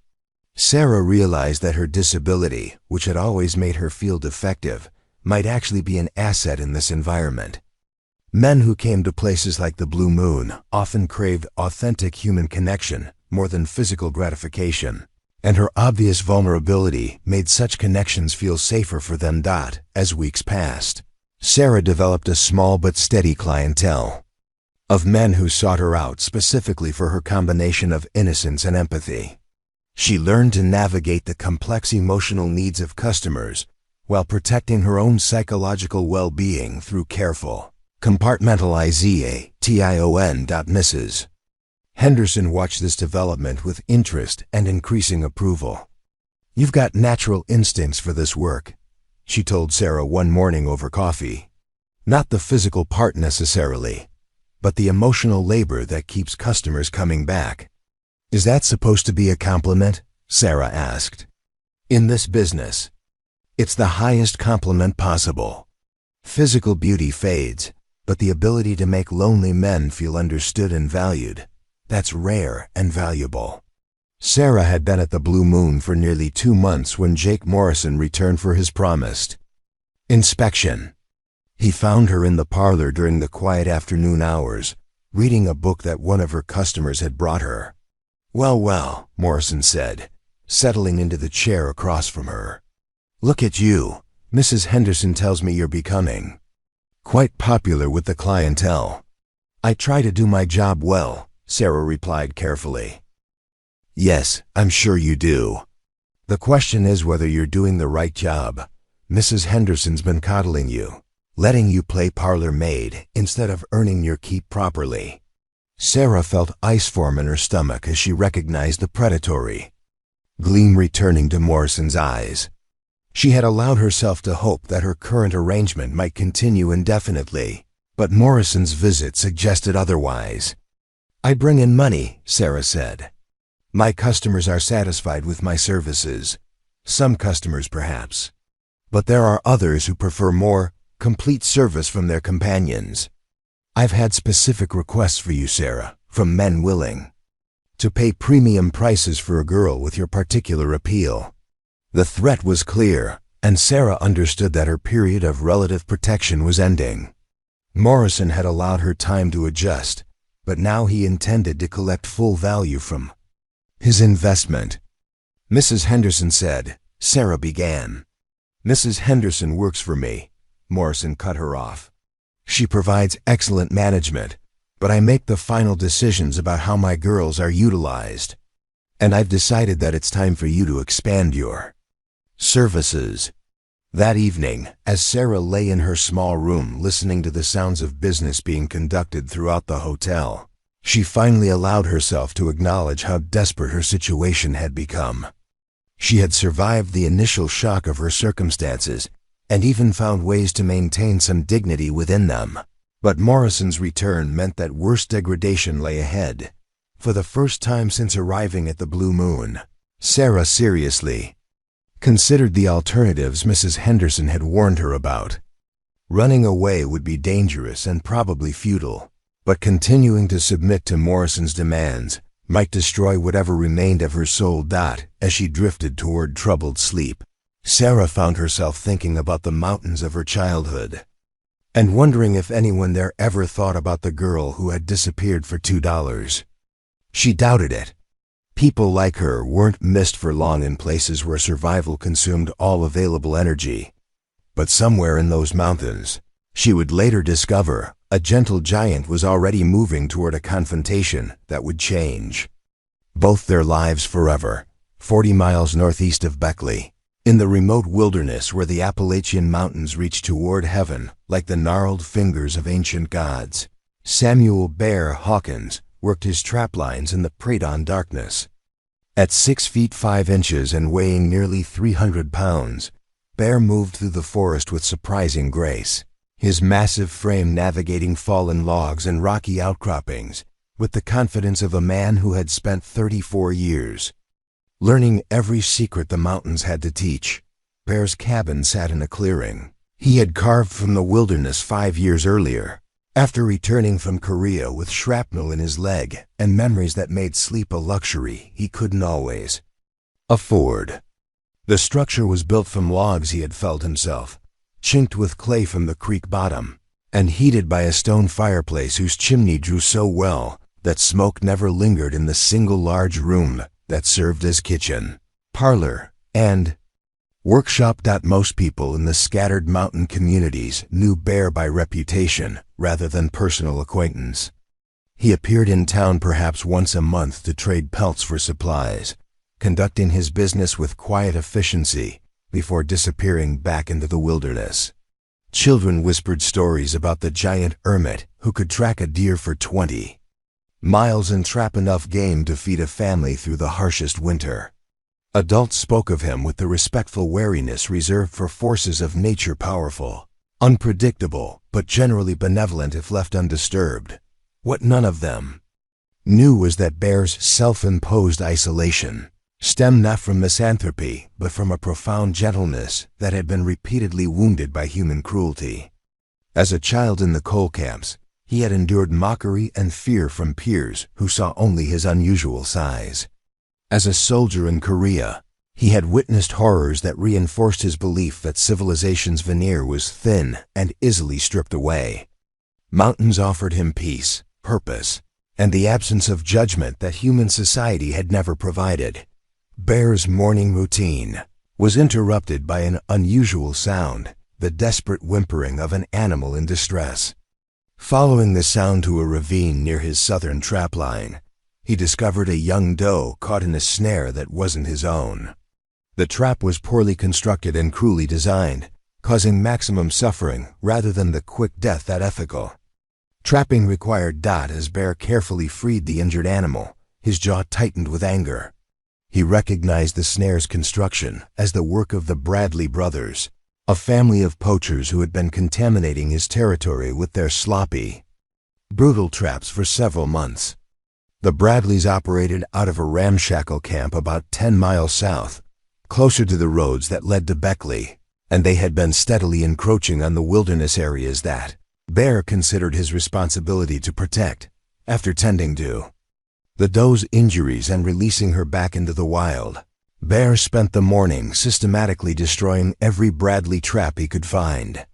Sarah realized that her disability, which had always made her feel defective, might actually be an asset in this environment. Men who came to places like the Blue Moon often craved authentic human connection more than physical gratification, and her obvious vulnerability made such connections feel safer for them. As weeks passed, Sarah developed a small but steady clientele of men who sought her out specifically for her combination of innocence and empathy. She learned to navigate the complex emotional needs of customers while protecting her own psychological well-being through careful, compartmentalization. Mrs. Henderson watched this development with interest and increasing approval. "You've got natural instincts for this work," she told Sarah one morning over coffee. "Not the physical part necessarily, but the emotional labor that keeps customers coming back." "Is that supposed to be a compliment?" Sarah asked. "In this business, it's the highest compliment possible. Physical beauty fades, but the ability to make lonely men feel understood and valued, that's rare and valuable." Sarah had been at the Blue Moon for nearly 2 months when Jake Morrison returned for his promised inspection. He found her in the parlor during the quiet afternoon hours, reading a book that one of her customers had brought her. Well, Morrison said, settling into the chair across from her. "Look at you. Mrs. Henderson tells me you're becoming quite popular with the clientele." "I try to do my job well," Sarah replied carefully. "Yes, I'm sure you do. The question is whether you're doing the right job. Mrs. Henderson's been coddling you, letting you play parlor maid instead of earning your keep properly." Sarah felt ice form in her stomach as she recognized the predatory gleam returning to Morrison's eyes. She had allowed herself to hope that her current arrangement might continue indefinitely, but Morrison's visit suggested otherwise. "I bring in money," Sarah said. "My customers are satisfied with my services. Some customers, perhaps. But there are others who prefer more complete service from their companions. I've had specific requests for you, Sarah, from men willing to pay premium prices for a girl with your particular appeal." The threat was clear, and Sarah understood that her period of relative protection was ending. Morrison had allowed her time to adjust, but now he intended to collect full value from his investment. "Mrs. Henderson said," Sarah began. "Mrs. Henderson works for me," Morrison cut her off. "She provides excellent management, but I make the final decisions about how my girls are utilized. And I've decided that it's time for you to expand your services." That evening, as Sarah lay in her small room listening to the sounds of business being conducted throughout the hotel, she finally allowed herself to acknowledge how desperate her situation had become. She had survived the initial shock of her circumstances and even found ways to maintain some dignity within them. But Morrison's return meant that worse degradation lay ahead. For the first time since arriving at the Blue Moon, Sarah seriously considered the alternatives Mrs. Henderson had warned her about. Running away would be dangerous and probably futile, but continuing to submit to Morrison's demands might destroy whatever remained of her soul. As she drifted toward troubled sleep, Sarah found herself thinking about the mountains of her childhood and wondering if anyone there ever thought about the girl who had disappeared for $2. She doubted it. People like her weren't missed for long in places where survival consumed all available energy. But somewhere in those mountains, she would later discover, a gentle giant was already moving toward a confrontation that would change both their lives forever. 40 miles northeast of Beckley, in the remote wilderness where the Appalachian Mountains reach toward heaven like the gnarled fingers of ancient gods, Samuel Bear Hawkins worked his trap lines in the preyed-on darkness. At 6 feet 5 inches and weighing nearly 300 pounds, Bear moved through the forest with surprising grace, his massive frame navigating fallen logs and rocky outcroppings with the confidence of a man who had spent 34 years learning every secret the mountains had to teach. Bear's cabin sat in a clearing he had carved from the wilderness 5 years earlier, after returning from Korea with shrapnel in his leg and memories that made sleep a luxury he couldn't always afford. The structure was built from logs he had felled himself, chinked with clay from the creek bottom, and heated by a stone fireplace whose chimney drew so well that smoke never lingered in the single large room that served as kitchen, parlor, and workshop. Most people in the scattered mountain communities knew Bear by reputation rather than personal acquaintance. He appeared in town perhaps once a month to trade pelts for supplies, conducting his business with quiet efficiency before disappearing back into the wilderness. Children whispered stories about the giant hermit who could track a deer for 20 miles and trap enough game to feed a family through the harshest winter. Adults spoke of him with the respectful wariness reserved for forces of nature, powerful, unpredictable, but generally benevolent if left undisturbed. What none of them knew was that Bear's self-imposed isolation stemmed not from misanthropy, but from a profound gentleness that had been repeatedly wounded by human cruelty. As a child in the coal camps, he had endured mockery and fear from peers who saw only his unusual size. As a soldier in Korea, he had witnessed horrors that reinforced his belief that civilization's veneer was thin and easily stripped away. Mountains offered him peace, purpose, and the absence of judgment that human society had never provided. Bear's morning routine was interrupted by an unusual sound, the desperate whimpering of an animal in distress. Following the sound to a ravine near his southern trapline, he discovered a young doe caught in a snare that wasn't his own. The trap was poorly constructed and cruelly designed, causing maximum suffering rather than the quick death that ethical trapping required. As Bear carefully freed the injured animal, his jaw tightened with anger. He recognized the snare's construction as the work of the Bradley brothers, a family of poachers who had been contaminating his territory with their sloppy, brutal traps for several months. The Bradleys operated out of a ramshackle camp about 10 miles south, closer to the roads that led to Beckley, and they had been steadily encroaching on the wilderness areas that Bear considered his responsibility to protect. After tending to the doe's injuries and releasing her back into the wild, Bear spent the morning systematically destroying every Bradley trap he could find.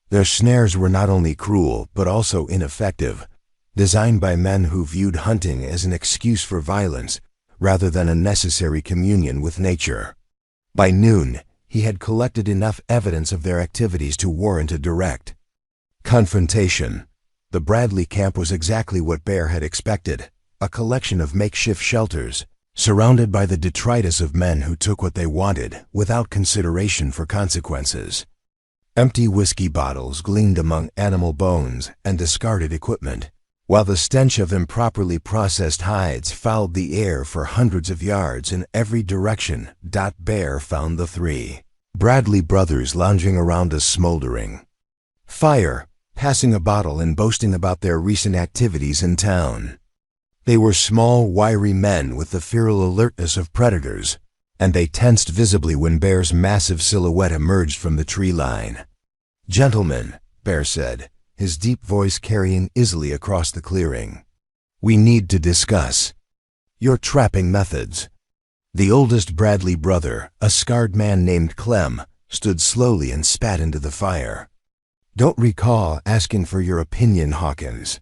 Their snares were not only cruel but also ineffective, designed by men who viewed hunting as an excuse for violence rather than a necessary communion with nature. By noon, he had collected enough evidence of their activities to warrant a direct confrontation. The Bradley camp was exactly what Bear had expected, a collection of makeshift shelters, surrounded by the detritus of men who took what they wanted without consideration for consequences. Empty whiskey bottles gleamed among animal bones and discarded equipment, while the stench of improperly processed hides fouled the air for hundreds of yards in every direction. Bear found the 3 Bradley brothers lounging around a smoldering fire, passing a bottle and boasting about their recent activities in town. They were small, wiry men with the feral alertness of predators, and they tensed visibly when Bear's massive silhouette emerged from the tree line. "Gentlemen," Bear said, his deep voice carrying easily across the clearing, "we need to discuss your trapping methods." The oldest Bradley brother, a scarred man named Clem, stood slowly and spat into the fire. "Don't recall asking for your opinion, Hawkins.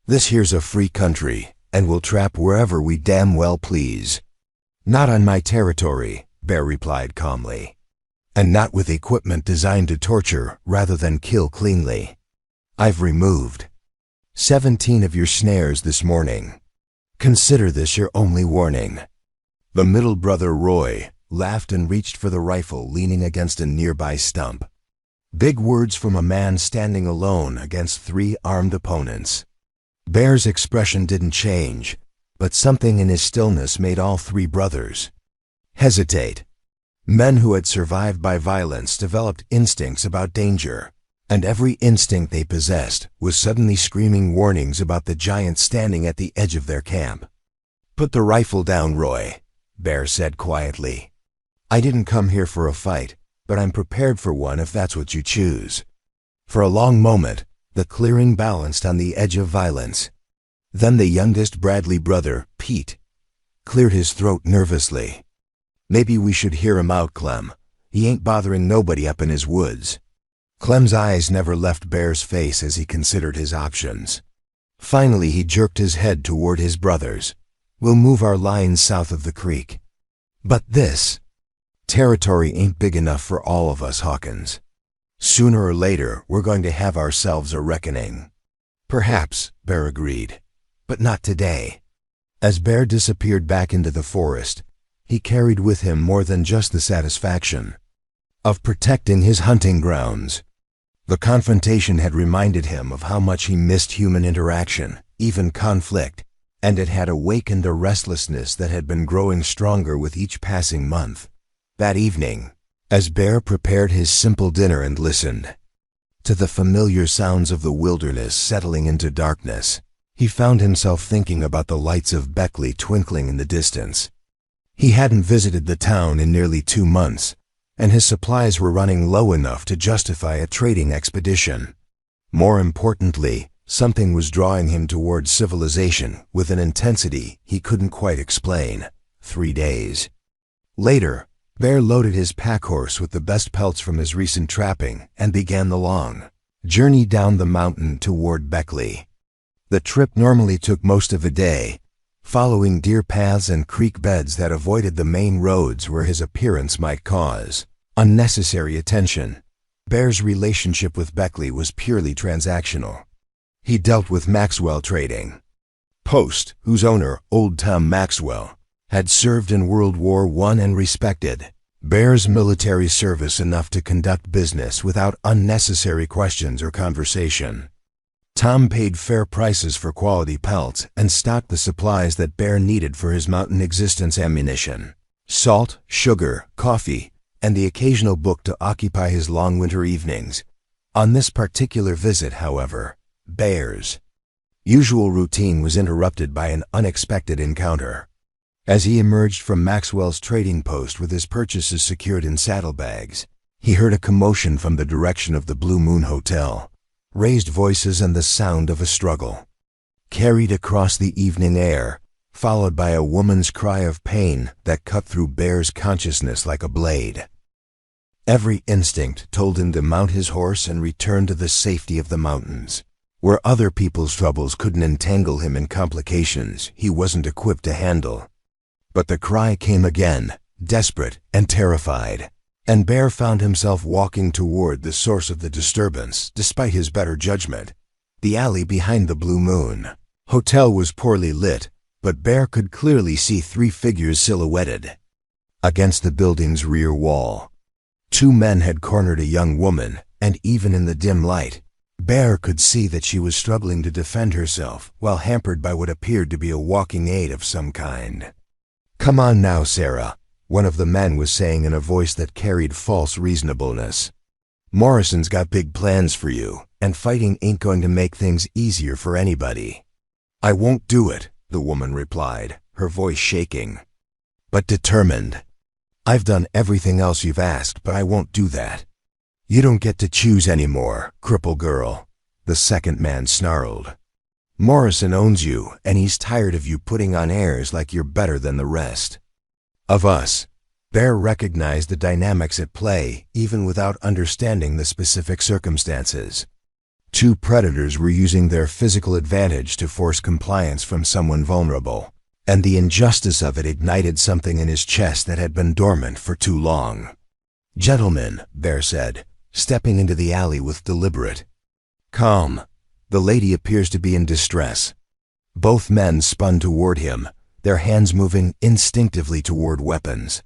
This here's a free country, and we'll trap wherever we damn well please." "Not on my territory," Bear replied calmly, "and not with equipment designed to torture rather than kill cleanly. I've removed 17 of your snares this morning. Consider this your only warning." The middle brother, Roy, laughed and reached for the rifle leaning against a nearby stump. Big words from a man standing alone against 3 armed opponents. Bear's expression didn't change, But something in his stillness made all three brothers hesitate. Men who had survived by violence developed instincts about danger, and every instinct they possessed was suddenly screaming warnings about the giant standing at the edge of their camp. "Put the rifle down, Roy," Bear said quietly. "I didn't come here for a fight, but I'm prepared for one if that's what you choose." For a long moment, the clearing balanced on the edge of violence. Then the youngest Bradley brother, Pete, cleared his throat nervously. "Maybe we should hear him out, Clem. He ain't bothering nobody up in his woods." Clem's eyes never left Bear's face as he considered his options. Finally, he jerked his head toward his brothers. "We'll move our lines south of the creek. But this territory ain't big enough for all of us, Hawkins. Sooner or later, we're going to have ourselves a reckoning." "Perhaps," Bear agreed, "but not today." As Bear disappeared back into the forest, he carried with him more than just the satisfaction of protecting his hunting grounds. The confrontation had reminded him of how much he missed human interaction, even conflict, and it had awakened a restlessness that had been growing stronger with each passing month. That evening, as Bear prepared his simple dinner and listened to the familiar sounds of the wilderness settling into darkness, he found himself thinking about the lights of Beckley twinkling in the distance. He hadn't visited the town in nearly 2 months, and his supplies were running low enough to justify a trading expedition. More importantly, something was drawing him towards civilization with an intensity he couldn't quite explain. 3 days later, Bear loaded his pack horse with the best pelts from his recent trapping and began the long journey down the mountain toward Beckley. The trip normally took most of a day, following deer paths and creek beds that avoided the main roads where his appearance might cause unnecessary attention. Bear's relationship with Beckley was purely transactional. He dealt with Maxwell Trading Post, whose owner, Old Tom Maxwell, had served in World War I and respected Bear's military service enough to conduct business without unnecessary questions or conversation. Tom paid fair prices for quality pelts and stocked the supplies that Bear needed for his mountain existence: ammunition, salt, sugar, coffee, and the occasional book to occupy his long winter evenings. On this particular visit, however, Bear's usual routine was interrupted by an unexpected encounter. As he emerged from Maxwell's trading post with his purchases secured in saddlebags, he heard a commotion from the direction of the Blue Moon Hotel. Raised voices and the sound of a struggle carried across the evening air, followed by a woman's cry of pain that cut through Bear's consciousness like a blade. Every instinct told him to mount his horse and return to the safety of the mountains, where other people's troubles couldn't entangle him in complications he wasn't equipped to handle. But the cry came again, desperate and terrified, and Bear found himself walking toward the source of the disturbance, despite his better judgment. The alley behind the Blue Moon Hotel was poorly lit, but Bear could clearly see 3 figures silhouetted against the building's rear wall. 2 men had cornered a young woman, and even in the dim light, Bear could see that she was struggling to defend herself while hampered by what appeared to be a walking aid of some kind. "Come on now, Sarah," one of the men was saying in a voice that carried false reasonableness. "Morrison's got big plans for you, and fighting ain't going to make things easier for anybody." "I won't do it," the woman replied, her voice shaking, but determined. "I've done everything else you've asked, but I won't do that." "You don't get to choose anymore, cripple girl," the second man snarled. "Morrison owns you, and he's tired of you putting on airs like you're better than the rest of us." Bear recognized the dynamics at play, even without understanding the specific circumstances. 2 predators were using their physical advantage to force compliance from someone vulnerable, and the injustice of it ignited something in his chest that had been dormant for too long. "Gentlemen," Bear said, stepping into the alley with deliberate calm. "The lady appears to be in distress." Both men spun toward him, their hands moving instinctively toward weapons.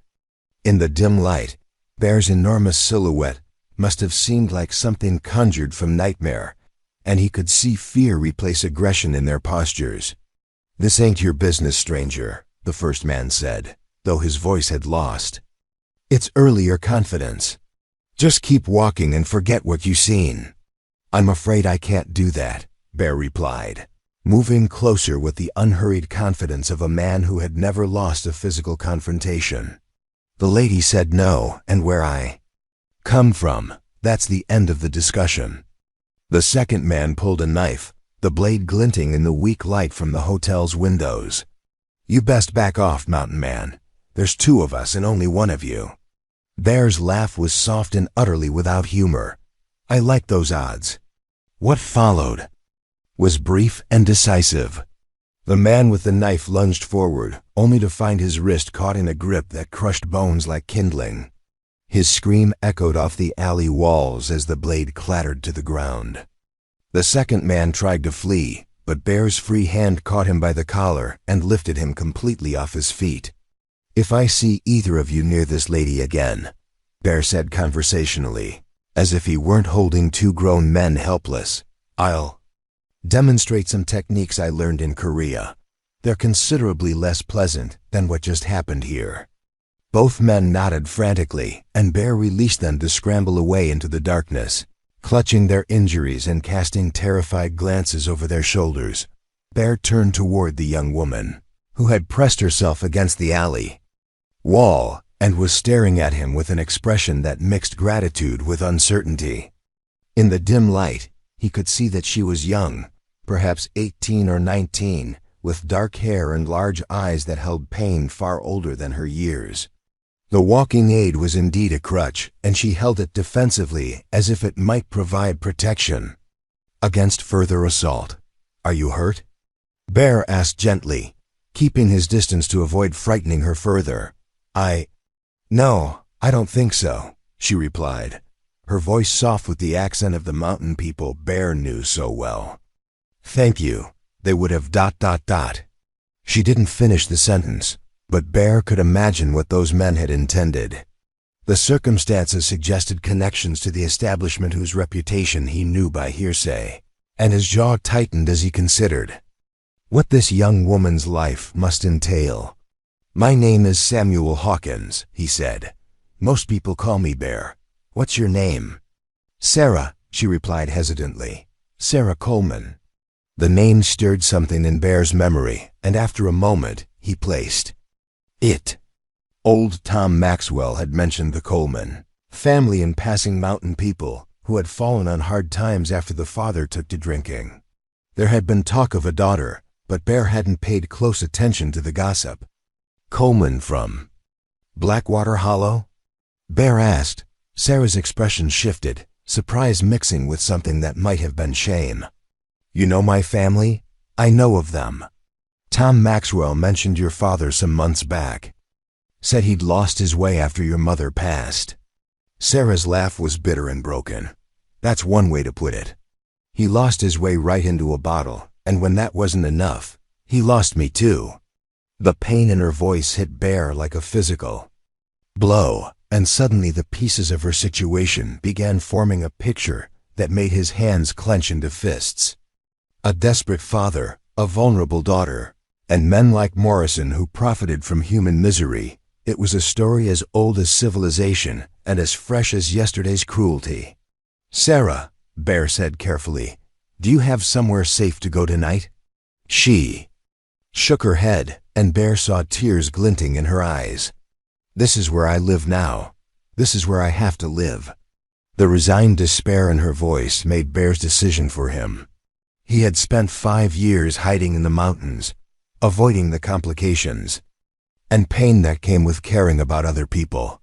In the dim light, Bear's enormous silhouette must have seemed like something conjured from nightmare, and he could see fear replace aggression in their postures. "This ain't your business, stranger," the first man said, though his voice had lost its earlier confidence. "Just keep walking and forget what you seen." "I'm afraid I can't do that," Bear replied, moving closer with the unhurried confidence of a man who had never lost a physical confrontation. "The lady said no, and where I come from, that's the end of the discussion." The second man pulled a knife, the blade glinting in the weak light from the hotel's windows. "You best back off, mountain man. There's two of us and only one of you." Bear's laugh was soft and utterly without humor. "I like those odds." What followed was brief and decisive. The man with the knife lunged forward, only to find his wrist caught in a grip that crushed bones like kindling. His scream echoed off the alley walls as the blade clattered to the ground. The second man tried to flee, but Bear's free hand caught him by the collar and lifted him completely off his feet. "If I see either of you near this lady again," Bear said conversationally, as if he weren't holding two grown men helpless, "I'll demonstrate some techniques I learned in Korea. They're considerably less pleasant than what just happened here." Both men nodded frantically, and Bear released them to scramble away into the darkness, clutching their injuries and casting terrified glances over their shoulders. Bear turned toward the young woman, who had pressed herself against the alley wall and was staring at him with an expression that mixed gratitude with uncertainty. In the dim light, he could see that she was young, perhaps 18 or 19, with dark hair and large eyes that held pain far older than her years. The walking aid was indeed a crutch, and she held it defensively as if it might provide protection against further assault. "Are you hurt?" Bear asked gently, keeping his distance to avoid frightening her further. No, I don't think so," she replied, her voice soft with the accent of the mountain people Bear knew so well. "Thank you. They would have ... She didn't finish the sentence, but Bear could imagine what those men had intended. The circumstances suggested connections to the establishment whose reputation he knew by hearsay, and his jaw tightened as he considered what this young woman's life must entail. "My name is Samuel Hawkins," he said. "Most people call me Bear. What's your name?" "Sarah," she replied hesitantly. "Sarah Coleman." The name stirred something in Bear's memory, and after a moment, he placed it. Old Tom Maxwell had mentioned the Coleman family in passing mountain people who had fallen on hard times after the father took to drinking. There had been talk of a daughter, but Bear hadn't paid close attention to the gossip. "Coleman from Blackwater Hollow?" Bear asked. Sarah's expression shifted, surprise mixing with something that might have been shame. "You know my family? I know of them. Tom Maxwell mentioned your father some months back. Said he'd lost his way after your mother passed." Sarah's laugh was bitter and broken. "That's one way to put it. He lost his way right into a bottle, and when that wasn't enough, he lost me too." The pain in her voice hit Bear like a physical blow, and suddenly the pieces of her situation began forming a picture that made his hands clench into fists. A desperate father, a vulnerable daughter, and men like Morrison who profited from human misery. It was a story as old as civilization and as fresh as yesterday's cruelty. "Sarah," Bear said carefully, "do you have somewhere safe to go tonight?" She shook her head, and Bear saw tears glinting in her eyes. "This is where I live now. This is where I have to live." The resigned despair in her voice made Bear's decision for him. He had spent 5 years hiding in the mountains, avoiding the complications and pain that came with caring about other people.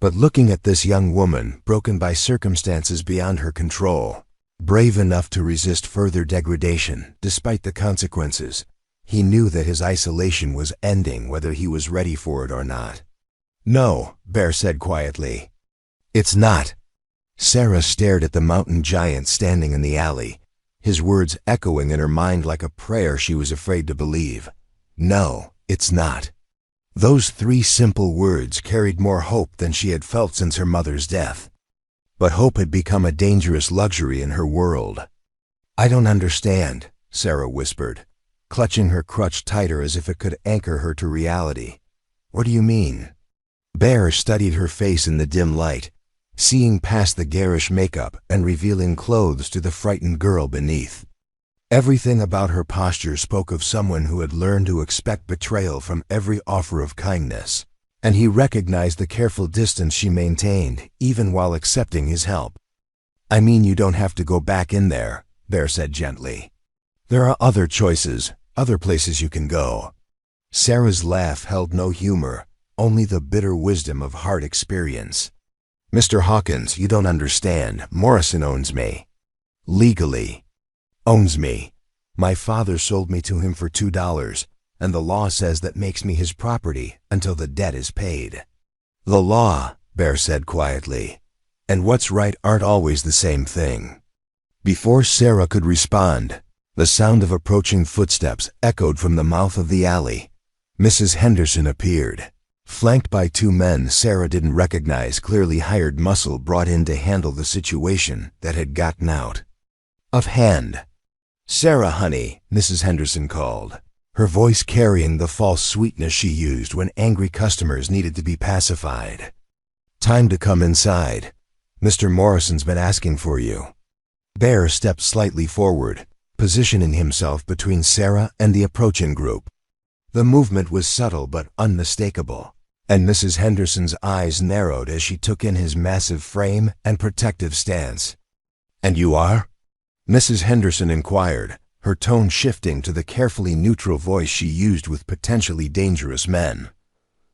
But looking at this young woman, broken by circumstances beyond her control, brave enough to resist further degradation despite the consequences, he knew that his isolation was ending whether he was ready for it or not. "No," Bear said quietly. "It's not." Sarah stared at the mountain giant standing in the alley, his words echoing in her mind like a prayer she was afraid to believe. "No, it's not." Those 3 simple words carried more hope than she had felt since her mother's death. But hope had become a dangerous luxury in her world. "I don't understand," Sarah whispered, clutching her crutch tighter as if it could anchor her to reality. "What do you mean?" Bear studied her face in the dim light, seeing past the garish makeup and revealing clothes to the frightened girl beneath. Everything about her posture spoke of someone who had learned to expect betrayal from every offer of kindness, and he recognized the careful distance she maintained, even while accepting his help. "I mean, you don't have to go back in there," Bear said gently. "There are other choices, other places you can go." Sarah's laugh held no humor, only the bitter wisdom of hard experience. "Mr. Hawkins, you don't understand. Morrison owns me. Legally. Owns me. My father sold me to him for $2, and the law says that makes me his property until the debt is paid." "The law," Bear said quietly, "and what's right aren't always the same thing." Before Sarah could respond, the sound of approaching footsteps echoed from the mouth of the alley. Mrs. Henderson appeared, flanked by two men Sarah didn't recognize, clearly hired muscle brought in to handle the situation that had gotten out of hand. "Sarah, honey," Mrs. Henderson called, her voice carrying the false sweetness she used when angry customers needed to be pacified. "Time to come inside. Mr. Morrison's been asking for you." Bear stepped slightly forward, positioning himself between Sarah and the approaching group. The movement was subtle but unmistakable, and Mrs. Henderson's eyes narrowed as she took in his massive frame and protective stance. "And you are?" Mrs. Henderson inquired, her tone shifting to the carefully neutral voice she used with potentially dangerous men.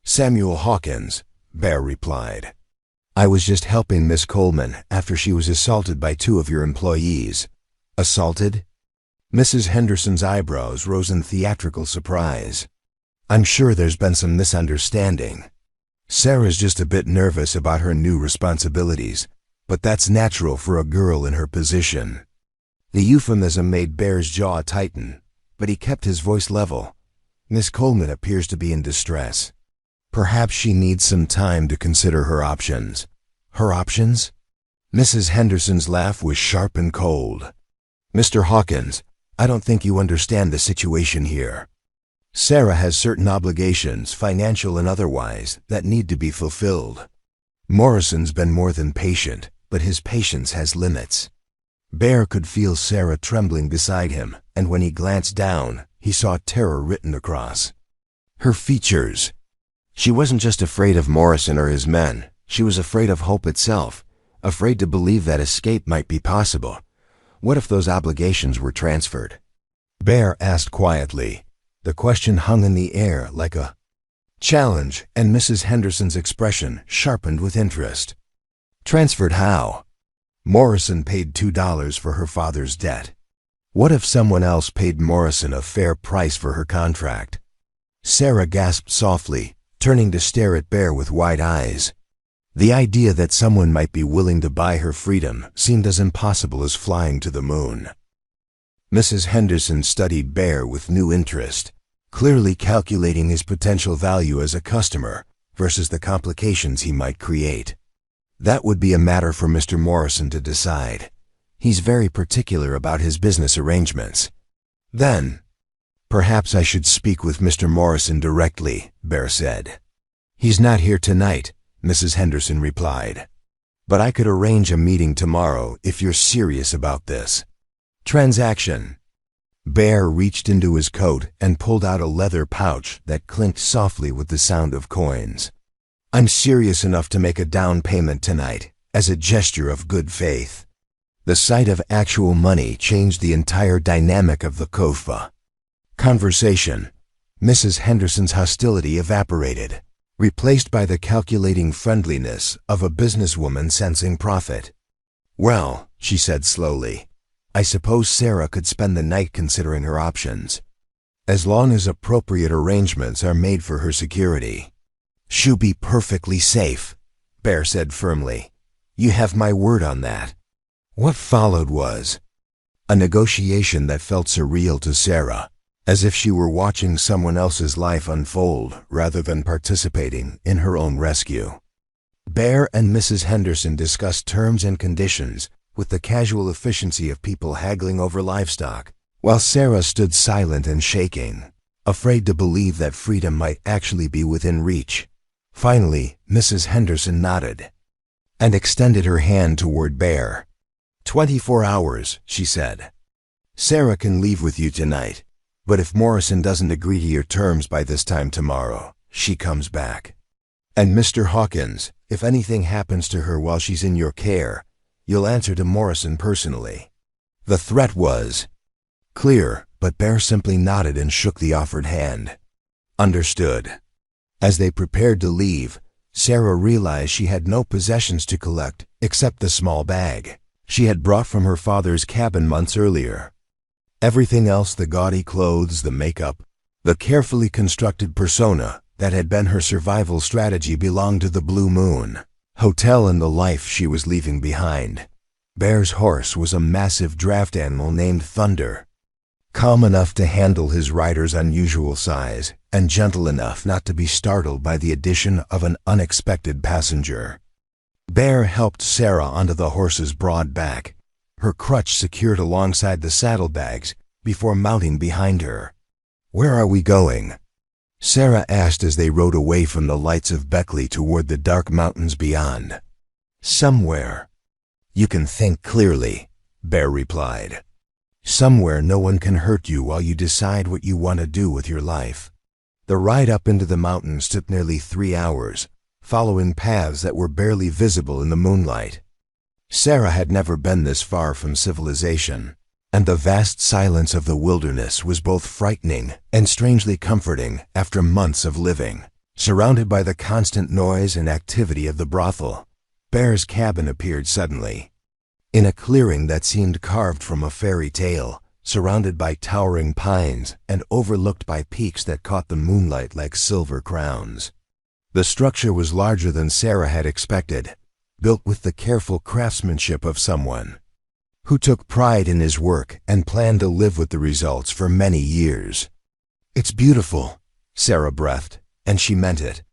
"Samuel Hawkins," Bear replied. "I was just helping Miss Coleman after she was assaulted by two of your employees." "Assaulted?" Mrs. Henderson's eyebrows rose in theatrical surprise. "I'm sure there's been some misunderstanding. Sarah's just a bit nervous about her new responsibilities, but that's natural for a girl in her position." The euphemism made Bear's jaw tighten, but he kept his voice level. "Miss Coleman appears to be in distress. Perhaps she needs some time to consider her options." "Her options?" Mrs. Henderson's laugh was sharp and cold. "Mr. Hawkins, I don't think you understand the situation here. Sarah has certain obligations, financial and otherwise, that need to be fulfilled. Morrison's been more than patient, but his patience has limits." Bear could feel Sarah trembling beside him, and when he glanced down, he saw terror written across her features. She wasn't just afraid of Morrison or his men. She was afraid of hope itself, afraid to believe that escape might be possible. What if those obligations were transferred? Bear asked quietly. The question hung in the air like a challenge, and Mrs. Henderson's expression sharpened with interest. "Transferred how?" "Morrison paid $2 for her father's debt. What if someone else paid Morrison a fair price for her contract?" Sarah gasped softly, turning to stare at Bear with wide eyes. The idea that someone might be willing to buy her freedom seemed as impossible as flying to the moon. Mrs. Henderson studied Bear with new interest, clearly calculating his potential value as a customer versus the complications he might create. That would be a matter for Mr. Morrison to decide. He's very particular about his business arrangements. "Then, perhaps I should speak with Mr. Morrison directly," Bear said. "He's not here tonight," Mrs. Henderson replied. "But I could arrange a meeting tomorrow if you're serious about this transaction." Bear reached into his coat and pulled out a leather pouch that clinked softly with the sound of coins. "I'm serious enough to make a down payment tonight, as a gesture of good faith." The sight of actual money changed the entire dynamic of the conversation. Mrs. Henderson's hostility evaporated, replaced by the calculating friendliness of a businesswoman sensing profit. "Well," she said slowly, "I suppose Sarah could spend the night considering her options. As long as appropriate arrangements are made for her security." "She'll be perfectly safe," Bear said firmly. "You have my word on that." What followed was a negotiation that felt surreal to Sarah, as if she were watching someone else's life unfold rather than participating in her own rescue. Bear and Mrs. Henderson discussed terms and conditions with the casual efficiency of people haggling over livestock, while Sarah stood silent and shaking, afraid to believe that freedom might actually be within reach. Finally, Mrs. Henderson nodded and extended her hand toward Bear. 24 hours, she said. Sarah can leave with you tonight, but if Morrison doesn't agree to your terms by this time tomorrow, she comes back. And Mr. Hawkins, if anything happens to her while she's in your care, you'll answer to Morrison personally. The threat was clear, but Bear simply nodded and shook the offered hand. Understood. As they prepared to leave, Sarah realized she had no possessions to collect except the small bag she had brought from her father's cabin months earlier. Everything else, the gaudy clothes, the makeup, the carefully constructed persona that had been her survival strategy, belonged to the Blue Moon Hotel and the life she was leaving behind. Bear's horse was a massive draft animal named Thunder, calm enough to handle his rider's unusual size and gentle enough not to be startled by the addition of an unexpected passenger. Bear helped Sarah onto the horse's broad back, her crutch secured alongside the saddlebags, before mounting behind her. Where are we going? Sarah asked as they rode away from the lights of Beckley toward the dark mountains beyond. Somewhere you can think clearly, Bear replied. Somewhere no one can hurt you while you decide what you want to do with your life. The ride up into the mountains took nearly 3 hours, following paths that were barely visible in the moonlight. Sarah had never been this far from civilization, and the vast silence of the wilderness was both frightening and strangely comforting after months of living surrounded by the constant noise and activity of the brothel. Bear's cabin appeared suddenly, in a clearing that seemed carved from a fairy tale, surrounded by towering pines and overlooked by peaks that caught the moonlight like silver crowns. The structure was larger than Sarah had expected, built with the careful craftsmanship of someone who took pride in his work and planned to live with the results for many years. It's beautiful, Sarah breathed, and she meant it.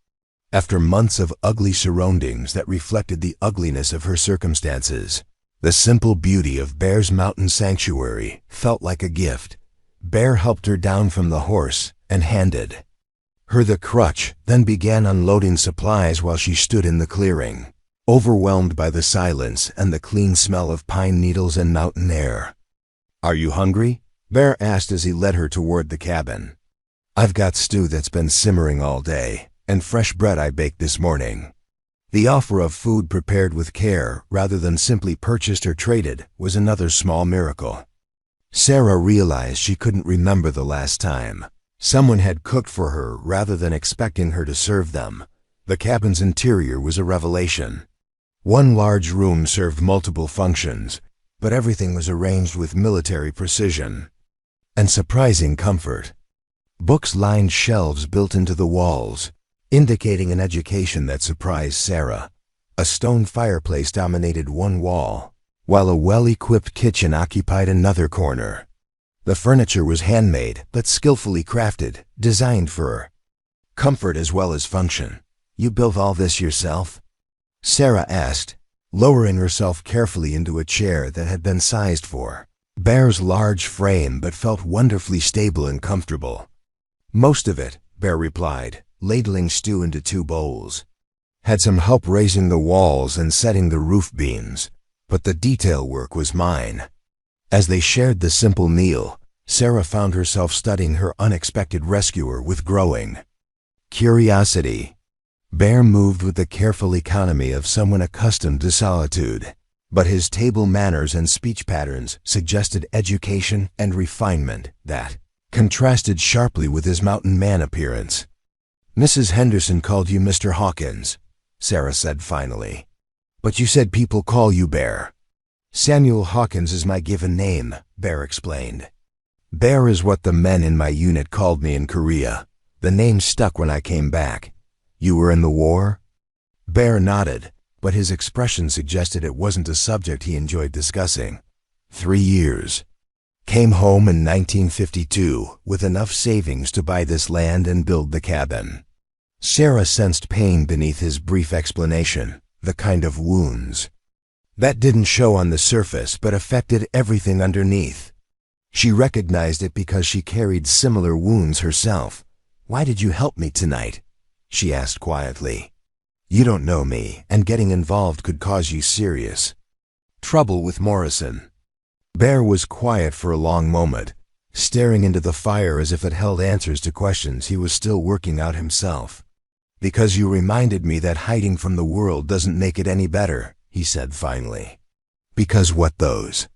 After months of ugly surroundings that reflected the ugliness of her circumstances, the simple beauty of Bear's mountain sanctuary felt like a gift. Bear helped her down from the horse and handed her the crutch, then began unloading supplies while she stood in the clearing, overwhelmed by the silence and the clean smell of pine needles and mountain air. Are you hungry? Bear asked as he led her toward the cabin. I've got stew that's been simmering all day, and fresh bread I baked this morning. The offer of food prepared with care rather than simply purchased or traded was another small miracle. Sarah realized she couldn't remember the last time someone had cooked for her rather than expecting her to serve them. The cabin's interior was a revelation. One large room served multiple functions, but everything was arranged with military precision and surprising comfort. Books lined shelves built into the walls, indicating an education that surprised Sarah. A stone fireplace dominated one wall, while a well-equipped kitchen occupied another corner. The furniture was handmade but skillfully crafted, designed for comfort as well as function. You built all this yourself? Sarah asked, lowering herself carefully into a chair that had been sized for Bear's large frame but felt wonderfully stable and comfortable. Most of it, Bear replied, ladling stew into 2 bowls. Had some help raising the walls and setting the roof beams, but the detail work was mine. As they shared the simple meal, Sarah found herself studying her unexpected rescuer with growing curiosity. Bear moved with the careful economy of someone accustomed to solitude, but his table manners and speech patterns suggested education and refinement that contrasted sharply with his mountain man appearance. Mrs. Henderson called you Mr. Hawkins, Sarah said finally. But you said people call you Bear. Samuel Hawkins is my given name, Bear explained. Bear is what the men in my unit called me in Korea. The name stuck when I came back. You were in the war? Bear nodded, but his expression suggested it wasn't a subject he enjoyed discussing. 3 years. Came home in 1952 with enough savings to buy this land and build the cabin. Sarah sensed pain beneath his brief explanation, the kind of wounds that didn't show on the surface but affected everything underneath. She recognized it because she carried similar wounds herself. "Why did you help me tonight?" she asked quietly. "You don't know me, and getting involved could cause you serious trouble with Morrison." Bear was quiet for a long moment, staring into the fire as if it held answers to questions he was still working out himself. "Because you reminded me that hiding from the world doesn't make it any better," he said finally. "Because what those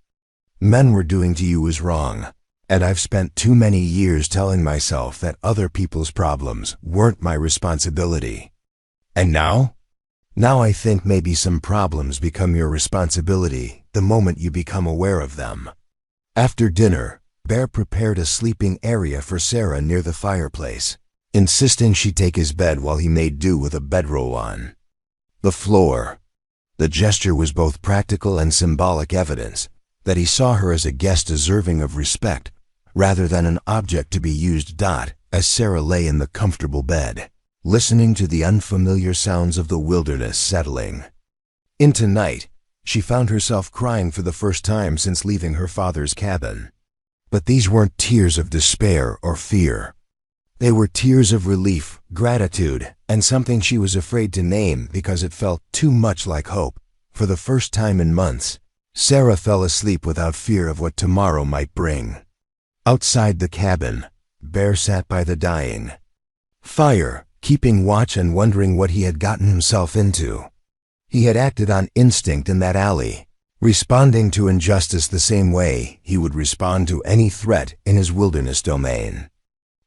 men were doing to you was wrong, and I've spent too many years telling myself that other people's problems weren't my responsibility. And now? Now I think maybe some problems become your responsibility the moment you become aware of them." After dinner, Bear prepared a sleeping area for Sarah near the fireplace, insisting she take his bed while he made do with a bedroll on the floor. The gesture was both practical and symbolic evidence that he saw her as a guest deserving of respect rather than an object to be used. As Sarah lay in the comfortable bed, listening to the unfamiliar sounds of the wilderness settling into night, she found herself crying for the first time since leaving her father's cabin. But these weren't tears of despair or fear. They were tears of relief, gratitude, and something she was afraid to name because it felt too much like hope. For the first time in months, Sarah fell asleep without fear of what tomorrow might bring. Outside the cabin, Bear sat by the dying fire, keeping watch and wondering what he had gotten himself into. He had acted on instinct in that alley, responding to injustice the same way he would respond to any threat in his wilderness domain.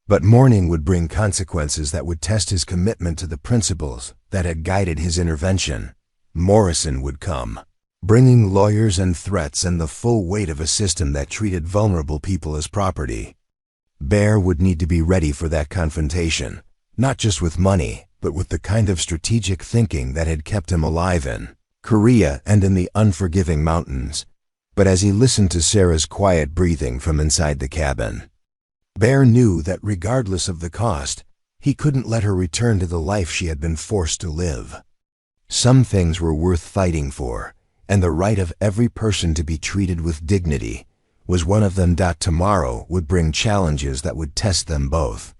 But morning would bring consequences that would test his commitment to the principles that had guided his intervention. Morrison would come, bringing lawyers and threats and the full weight of a system that treated vulnerable people as property. Bear would need to be ready for that confrontation, not just with money, but with the kind of strategic thinking that had kept him alive in Korea and in the unforgiving mountains. But as he listened to Sarah's quiet breathing from inside the cabin, Bear knew that regardless of the cost, he couldn't let her return to the life she had been forced to live. Some things were worth fighting for, and the right of every person to be treated with dignity was one of them. Tomorrow would bring challenges that would test them both.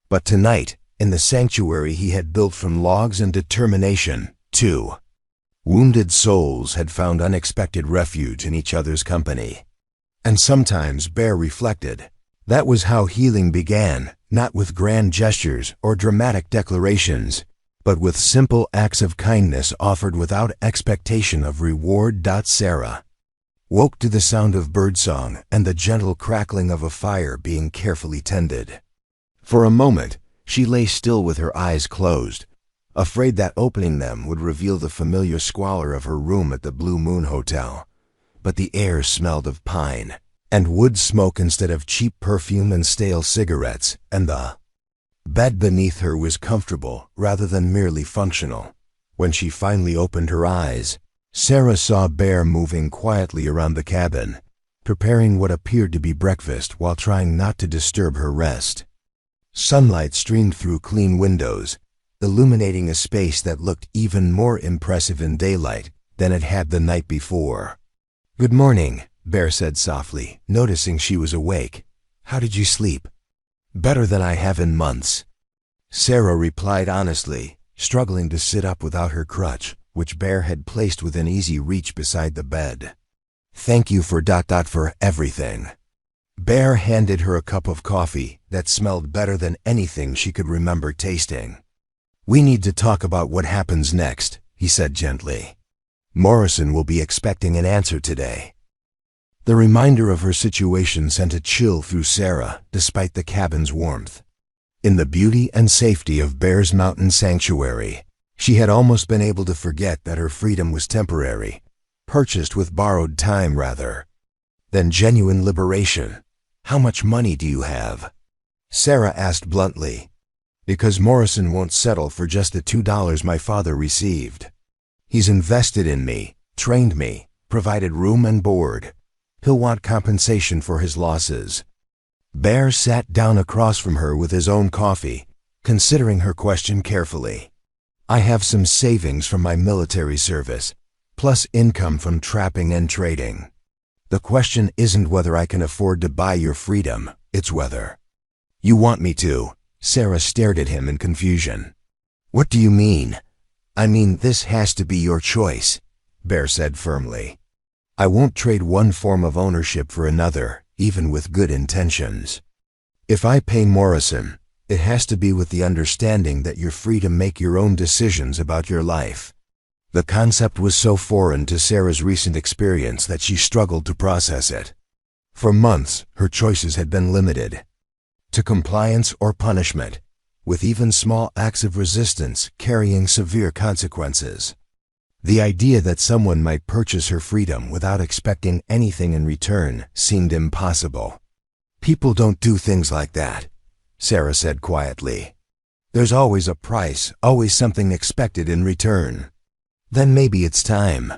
But tonight, in the sanctuary he had built from logs and determination, two wounded souls had found unexpected refuge in each other's company. And sometimes, Bear reflected, that was how healing began, not with grand gestures or dramatic declarations, but with simple acts of kindness offered without expectation of reward. Sarah woke to the sound of birdsong and the gentle crackling of a fire being carefully tended. For a moment, she lay still with her eyes closed, afraid that opening them would reveal the familiar squalor of her room at the Blue Moon Hotel. But the air smelled of pine and wood smoke instead of cheap perfume and stale cigarettes, and the bed beneath her was comfortable rather than merely functional. When she finally opened her eyes, Sarah saw Bear moving quietly around the cabin, preparing what appeared to be breakfast while trying not to disturb her rest. Sunlight streamed through clean windows, illuminating a space that looked even more impressive in daylight than it had the night before. "Good morning," Bear said softly, noticing she was awake. "How did you sleep?" "Better than I have in months," Sarah replied honestly, struggling to sit up without her crutch, which Bear had placed within easy reach beside the bed. "Thank you for everything." Bear handed her a cup of coffee that smelled better than anything she could remember tasting. "We need to talk about what happens next," he said gently. "Morrison will be expecting an answer today." The reminder of her situation sent a chill through Sarah, despite the cabin's warmth. In the beauty and safety of Bear's mountain sanctuary, she had almost been able to forget that her freedom was temporary, purchased with borrowed time rather than genuine liberation. "How much money do you have?" Sarah asked bluntly. "Because Morrison won't settle for just the $2 my father received. He's invested in me, trained me, provided room and board. He'll want compensation for his losses." Bear sat down across from her with his own coffee, considering her question carefully. "I have some savings from my military service, plus income from trapping and trading." The question isn't whether I can afford to buy your freedom, it's whether you want me to. Sarah stared at him in confusion. What do you mean? I mean, this has to be your choice, Bear said firmly. I won't trade one form of ownership for another, even with good intentions. If I pay Morrison, it has to be with the understanding that you're free to make your own decisions about your life. The concept was so foreign to Sarah's recent experience that she struggled to process it. For months, her choices had been limited to compliance or punishment, with even small acts of resistance carrying severe consequences. The idea that someone might purchase her freedom without expecting anything in return seemed impossible. People don't do things like that, Sarah said quietly. There's always a price, always something expected in return. Then maybe it's time.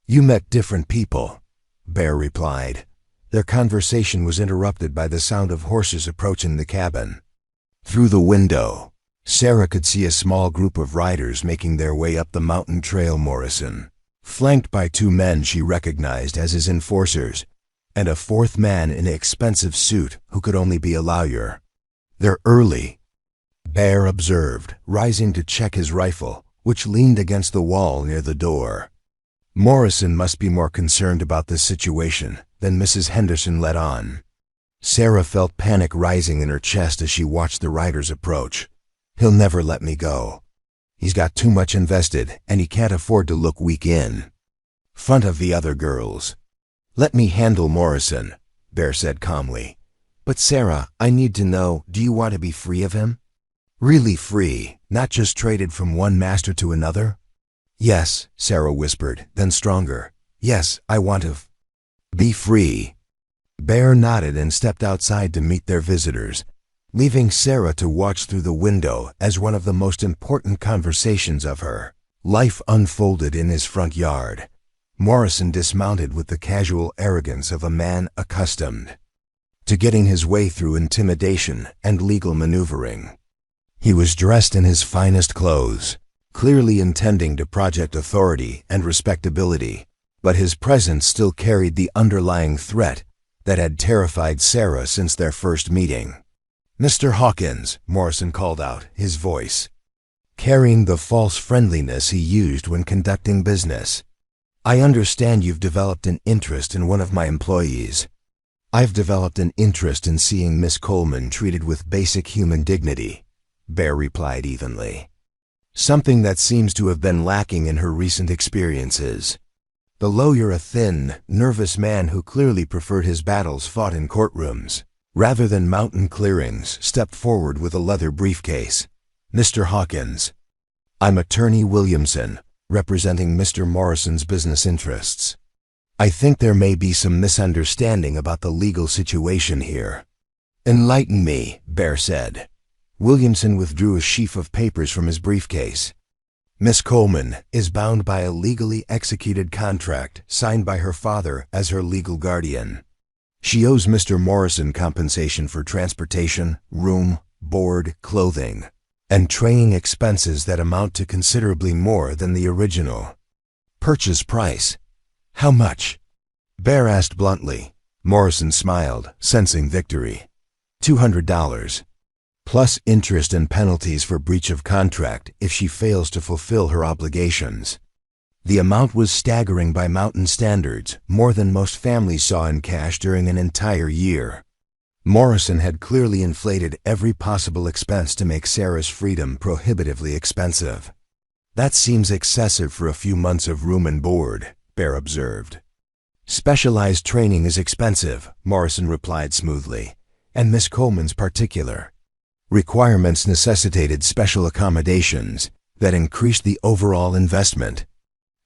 You met different people, Bear replied. Their conversation was interrupted by the sound of horses approaching the cabin. Through the window, Sarah could see a small group of riders making their way up the mountain trail Morrison, flanked by two men she recognized as his enforcers, and a fourth man in an expensive suit who could only be a lawyer. They're early, Bear observed, rising to check his rifle, which leaned against the wall near the door. Morrison must be more concerned about this situation than Mrs. Henderson let on. Sarah felt panic rising in her chest as she watched the riders approach. He'll never let me go. He's got too much invested, and he can't afford to look weak in front of the other girls. Let me handle Morrison, Bear said calmly. But Sarah, I need to know, do you want to be free of him? Really free, not just traded from one master to another? Yes, Sarah whispered, then stronger. Yes, I want to be free. Bear nodded and stepped outside to meet their visitors, leaving Sarah to watch through the window as one of the most important conversations of her life unfolded in his front yard. Morrison dismounted with the casual arrogance of a man accustomed to getting his way through intimidation and legal maneuvering. He was dressed in his finest clothes, clearly intending to project authority and respectability, but his presence still carried the underlying threat that had terrified Sarah since their first meeting. Mr. Hawkins, Morrison called out, his voice carrying the false friendliness he used when conducting business. I understand you've developed an interest in one of my employees. I've developed an interest in seeing Miss Coleman treated with basic human dignity, Bear replied evenly. Something that seems to have been lacking in her recent experiences. The lawyer, a thin, nervous man who clearly preferred his battles fought in courtrooms rather than mountain clearings, stepped forward with a leather briefcase. Mr. Hawkins, I'm Attorney Williamson, representing Mr. Morrison's business interests. I think there may be some misunderstanding about the legal situation here. Enlighten me, Bear said. Williamson withdrew a sheaf of papers from his briefcase. Miss Coleman is bound by a legally executed contract signed by her father as her legal guardian. She owes Mr. Morrison compensation for transportation, room, board, clothing, and training expenses that amount to considerably more than the original purchase price. How much? Bear asked bluntly. Morrison smiled, sensing victory. $200. Plus interest and penalties for breach of contract if she fails to fulfill her obligations. The amount was staggering by mountain standards, more than most families saw in cash during an entire year. Morrison had clearly inflated every possible expense to make Sarah's freedom prohibitively expensive. That seems excessive for a few months of room and board, Bear observed. Specialized training is expensive, Morrison replied smoothly, and Miss Coleman's particular requirements necessitated special accommodations that increased the overall investment.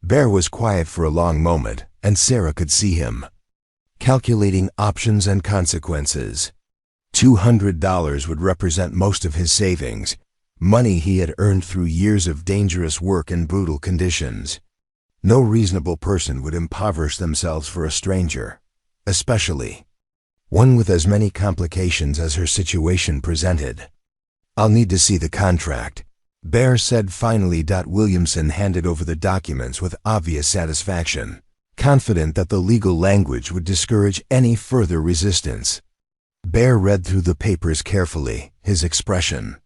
Bear was quiet for a long moment, and Sarah could see him calculating options and consequences. $200 would represent most of his savings, money he had earned through years of dangerous work in brutal conditions. No reasonable person would impoverish themselves for a stranger, especially one with as many complications as her situation presented. I'll need to see the contract, Bear said finally. Williamson handed over the documents with obvious satisfaction. confident that the legal language would discourage any further resistance. Bear read through the papers carefully, his expression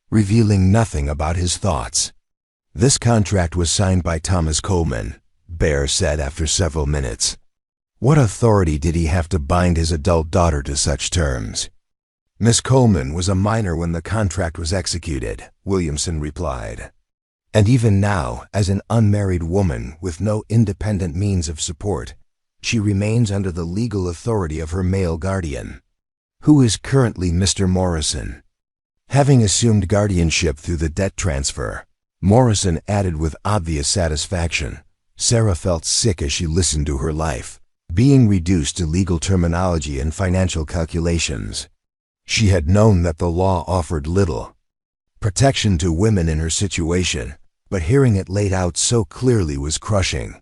revealing nothing about his thoughts. This contract was signed by Thomas Coleman, Bear said after several minutes. What authority did he have to bind his adult daughter to such terms? Miss Coleman was a minor when the contract was executed, Williamson replied. And even now, as an unmarried woman with no independent means of support, she remains under the legal authority of her male guardian, who is currently Mr. Morrison. Having assumed guardianship through the debt transfer, Morrison added with obvious satisfaction, Sarah felt sick as she listened to her life being reduced to legal terminology and financial calculations. She had known that the law offered little protection to women in her situation, but hearing it laid out so clearly was crushing.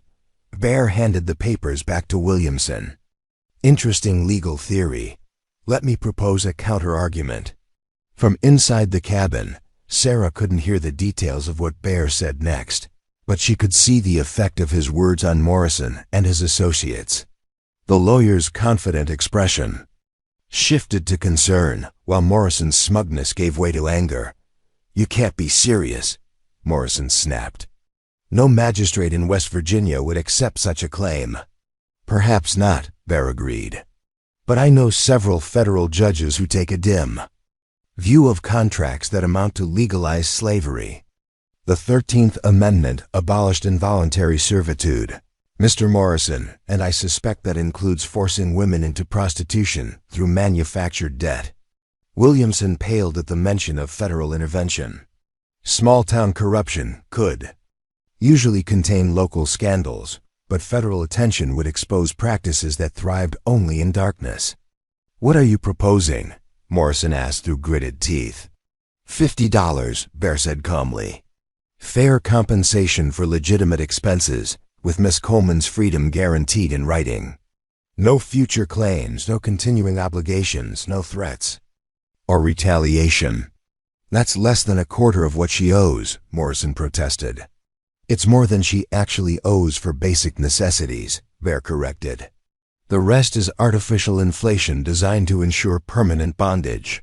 Bear handed the papers back to Williamson. Interesting legal theory. Let me propose a counter-argument. From inside the cabin, Sarah couldn't hear the details of what Bear said next, but she could see the effect of his words on Morrison and his associates. The lawyer's confident expression shifted to concern, while Morrison's smugness gave way to anger. You can't be serious, Morrison snapped. No magistrate in West Virginia would accept such a claim. Perhaps not, Bear agreed. But I know several federal judges who take a dim view of contracts that amount to legalized slavery. The 13th Amendment abolished involuntary servitude, Mr. Morrison, and I suspect that includes forcing women into prostitution through manufactured debt. Williamson paled at the mention of federal intervention. Small-town corruption could usually contain local scandals, but federal attention would expose practices that thrived only in darkness. What are you proposing? Morrison asked through gritted teeth. $50, Bear said calmly. Fair compensation for legitimate expenses, with Miss Coleman's freedom guaranteed in writing. No future claims, no continuing obligations, no threats or retaliation. That's less than a quarter of what she owes, Morrison protested. It's more than she actually owes for basic necessities, Bear corrected. The rest is artificial inflation designed to ensure permanent bondage.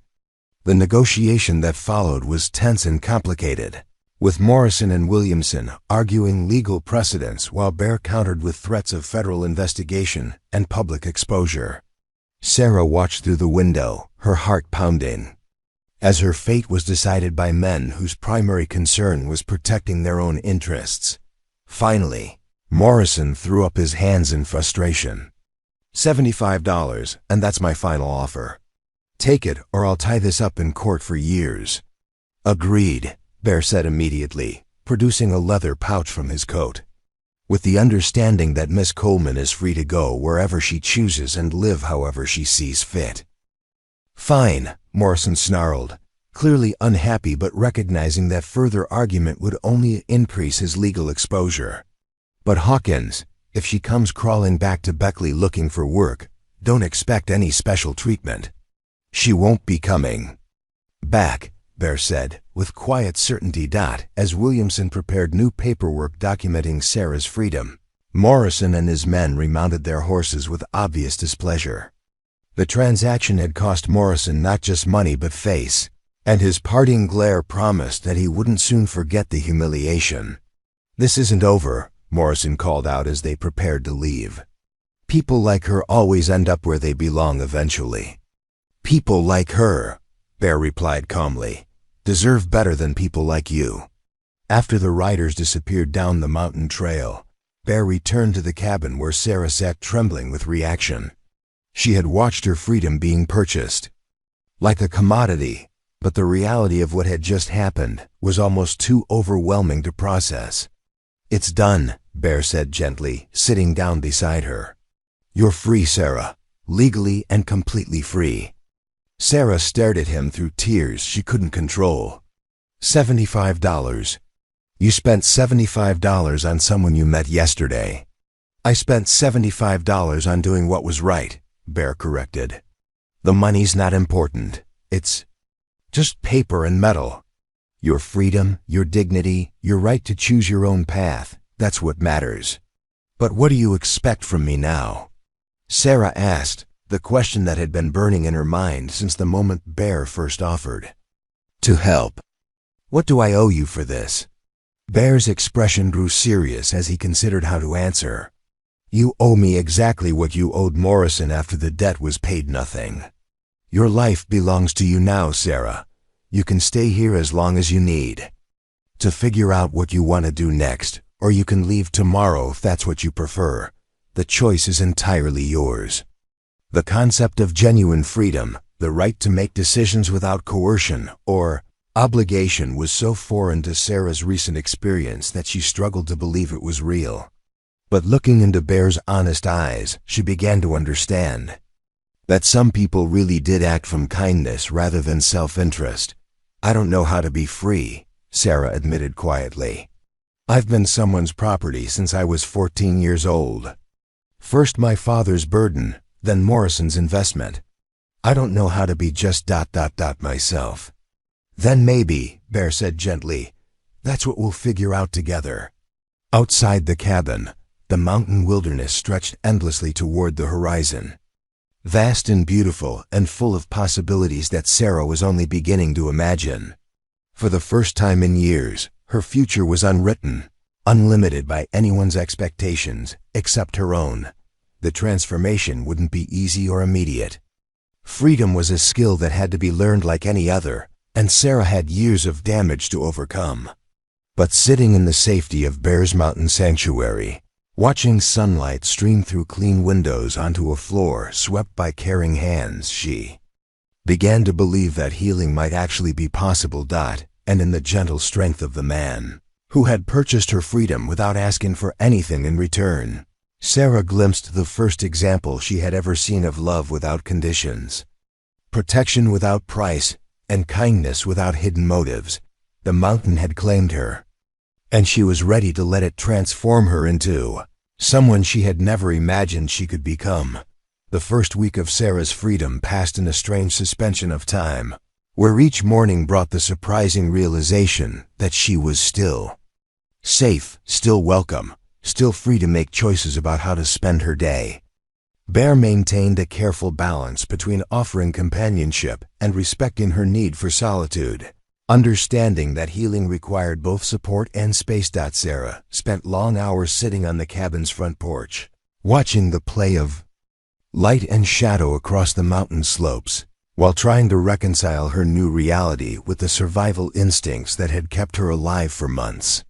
The negotiation that followed was tense and complicated, with Morrison and Williamson arguing legal precedents while Bear countered with threats of federal investigation and public exposure. Sarah watched through the window, her heart pounding, as her fate was decided by men whose primary concern was protecting their own interests. Finally, Morrison threw up his hands in frustration. $75, and that's my final offer. Take it, or I'll tie this up in court for years. Agreed, Bear said immediately, producing a leather pouch from his coat. With the understanding that Miss Coleman is free to go wherever she chooses and live however she sees fit. Fine, Morrison snarled, clearly unhappy but recognizing that further argument would only increase his legal exposure. But Hawkins, if she comes crawling back to Beckley looking for work, don't expect any special treatment. She won't be coming back, Bear said, with quiet certainty. As Williamson prepared new paperwork documenting Sarah's freedom, Morrison and his men remounted their horses with obvious displeasure. The transaction had cost Morrison not just money but face, and his parting glare promised that he wouldn't soon forget the humiliation. This isn't over, Morrison called out as they prepared to leave. People like her always end up where they belong eventually. People like her, Bear replied calmly, deserve better than people like you. After the riders disappeared down the mountain trail, Bear returned to the cabin where Sarah sat trembling with reaction. She had watched her freedom being purchased like a commodity, but the reality of what had just happened was almost too overwhelming to process. It's done, Bear said gently, sitting down beside her. You're free, Sarah, legally and completely free. Sarah stared at him through tears she couldn't control. $75. You spent $75 on someone you met yesterday. I spent $75 on doing what was right, Bear corrected. The money's not important. It's just paper and metal. Your freedom, your dignity, your right to choose your own path, that's what matters. "But what do you expect from me now?" Sarah asked, the question that had been burning in her mind since the moment Bear first offered. "To help. What do I owe you for this?" Bear's expression grew serious as he considered how to answer. "You owe me exactly what you owed Morrison after the debt was paid. Nothing. Your life belongs to you now, Sarah. You can stay here as long as you need to figure out what you want to do next, or you can leave tomorrow if that's what you prefer. The choice is entirely yours." The concept of genuine freedom, the right to make decisions without coercion or obligation, was so foreign to Sarah's recent experience that she struggled to believe it was real. But looking into Bear's honest eyes, she began to understand that some people really did act from kindness rather than self-interest. "I don't know how to be free," Sarah admitted quietly. "I've been someone's property since I was 14 years old. First my father's burden, then Morrison's investment. I don't know how to be just ... myself." "Then maybe," Bear said gently, "that's what we'll figure out together." Outside the cabin, the mountain wilderness stretched endlessly toward the horizon. Vast and beautiful and full of possibilities that Sarah was only beginning to imagine. For the first time in years, her future was unwritten, unlimited by anyone's expectations except her own. The transformation wouldn't be easy or immediate. Freedom was a skill that had to be learned like any other, and Sarah had years of damage to overcome. But sitting in the safety of Bear's Mountain Sanctuary, watching sunlight stream through clean windows onto a floor swept by caring hands, she began to believe that healing might actually be possible. And in the gentle strength of the man who had purchased her freedom without asking for anything in return, Sarah glimpsed the first example she had ever seen of love without conditions, protection without price, and kindness without hidden motives. The mountain had claimed her, and she was ready to let it transform her into someone she had never imagined she could become. The first week of Sarah's freedom passed in a strange suspension of time, where each morning brought the surprising realization that she was still safe, still welcome, still free to make choices about how to spend her day. Bear maintained a careful balance between offering companionship and respecting her need for solitude, understanding that healing required both support and space. Sarah spent long hours sitting on the cabin's front porch, watching the play of light and shadow across the mountain slopes, while trying to reconcile her new reality with the survival instincts that had kept her alive for months.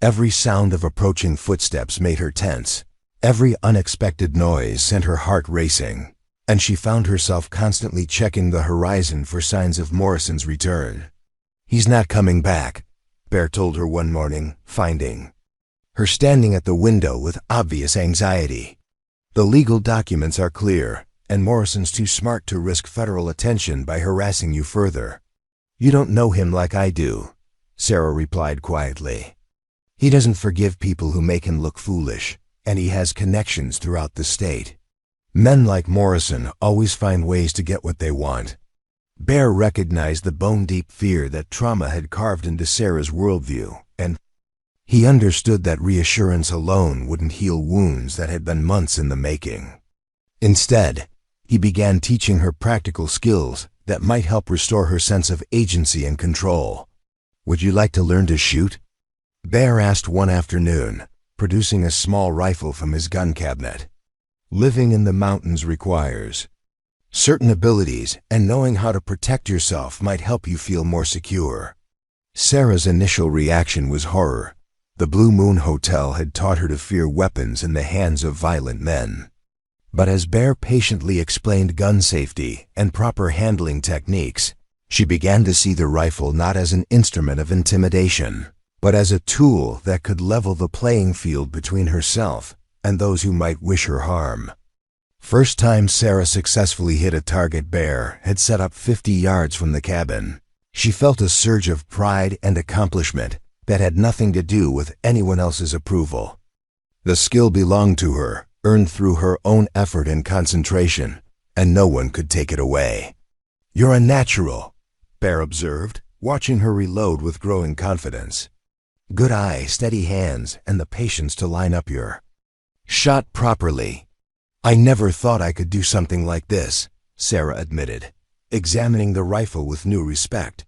Every sound of approaching footsteps made her tense. Every unexpected noise sent her heart racing, and she found herself constantly checking the horizon for signs of Morrison's return. "He's not coming back," Bear told her one morning, finding her standing at the window with obvious anxiety. "The legal documents are clear, and Morrison's too smart to risk federal attention by harassing you further." "You don't know him like I do," Sarah replied quietly. "He doesn't forgive people who make him look foolish, and he has connections throughout the state. Men like Morrison always find ways to get what they want." Bear recognized the bone-deep fear that trauma had carved into Sarah's worldview, and he understood that reassurance alone wouldn't heal wounds that had been months in the making. Instead, he began teaching her practical skills that might help restore her sense of agency and control. "Would you like to learn to shoot?" Bear asked one afternoon, producing a small rifle from his gun cabinet. Living in the mountains requires certain abilities, and knowing how to protect yourself might help you feel more secure. Sarah's initial reaction was horror. The Blue Moon Hotel had taught her to fear weapons in the hands of violent men. But as Bear patiently explained gun safety and proper handling techniques, she began to see the rifle not as an instrument of intimidation, but as a tool that could level the playing field between herself and those who might wish her harm. First time Sarah successfully hit a target, Bear had set up 50 yards from the cabin. She felt a surge of pride and accomplishment that had nothing to do with anyone else's approval. The skill belonged to her, earned through her own effort and concentration, and no one could take it away. "You're a natural," Bear observed, watching her reload with growing confidence. "Good eye, steady hands, and the patience to line up your..." Shot properly. I never thought I could do something like this, Sarah admitted, examining the rifle with new respect.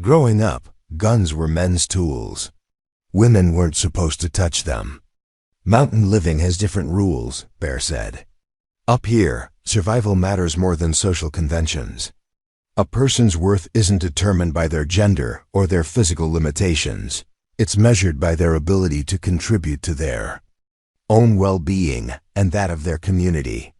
Growing up, guns were men's tools. Women weren't supposed to touch them. Mountain living has different rules, Bear said. Up here, survival matters more than social conventions. A person's worth isn't determined by their gender or their physical limitations. It's measured by their ability to contribute to their own well-being and that of their community.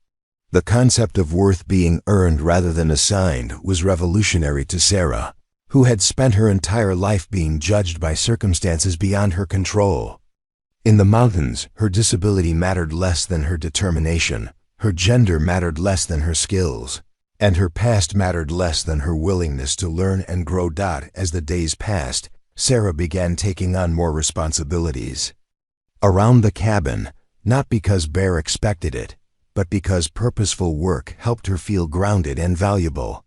The concept of worth being earned rather than assigned was revolutionary to Sarah, who had spent her entire life being judged by circumstances beyond her control. In the mountains, her disability mattered less than her determination, her gender mattered less than her skills, and her past mattered less than her willingness to learn and grow. As the days passed, Sarah began taking on more responsibilities. Around the cabin, not because Bear expected it, but because purposeful work helped her feel grounded and valuable.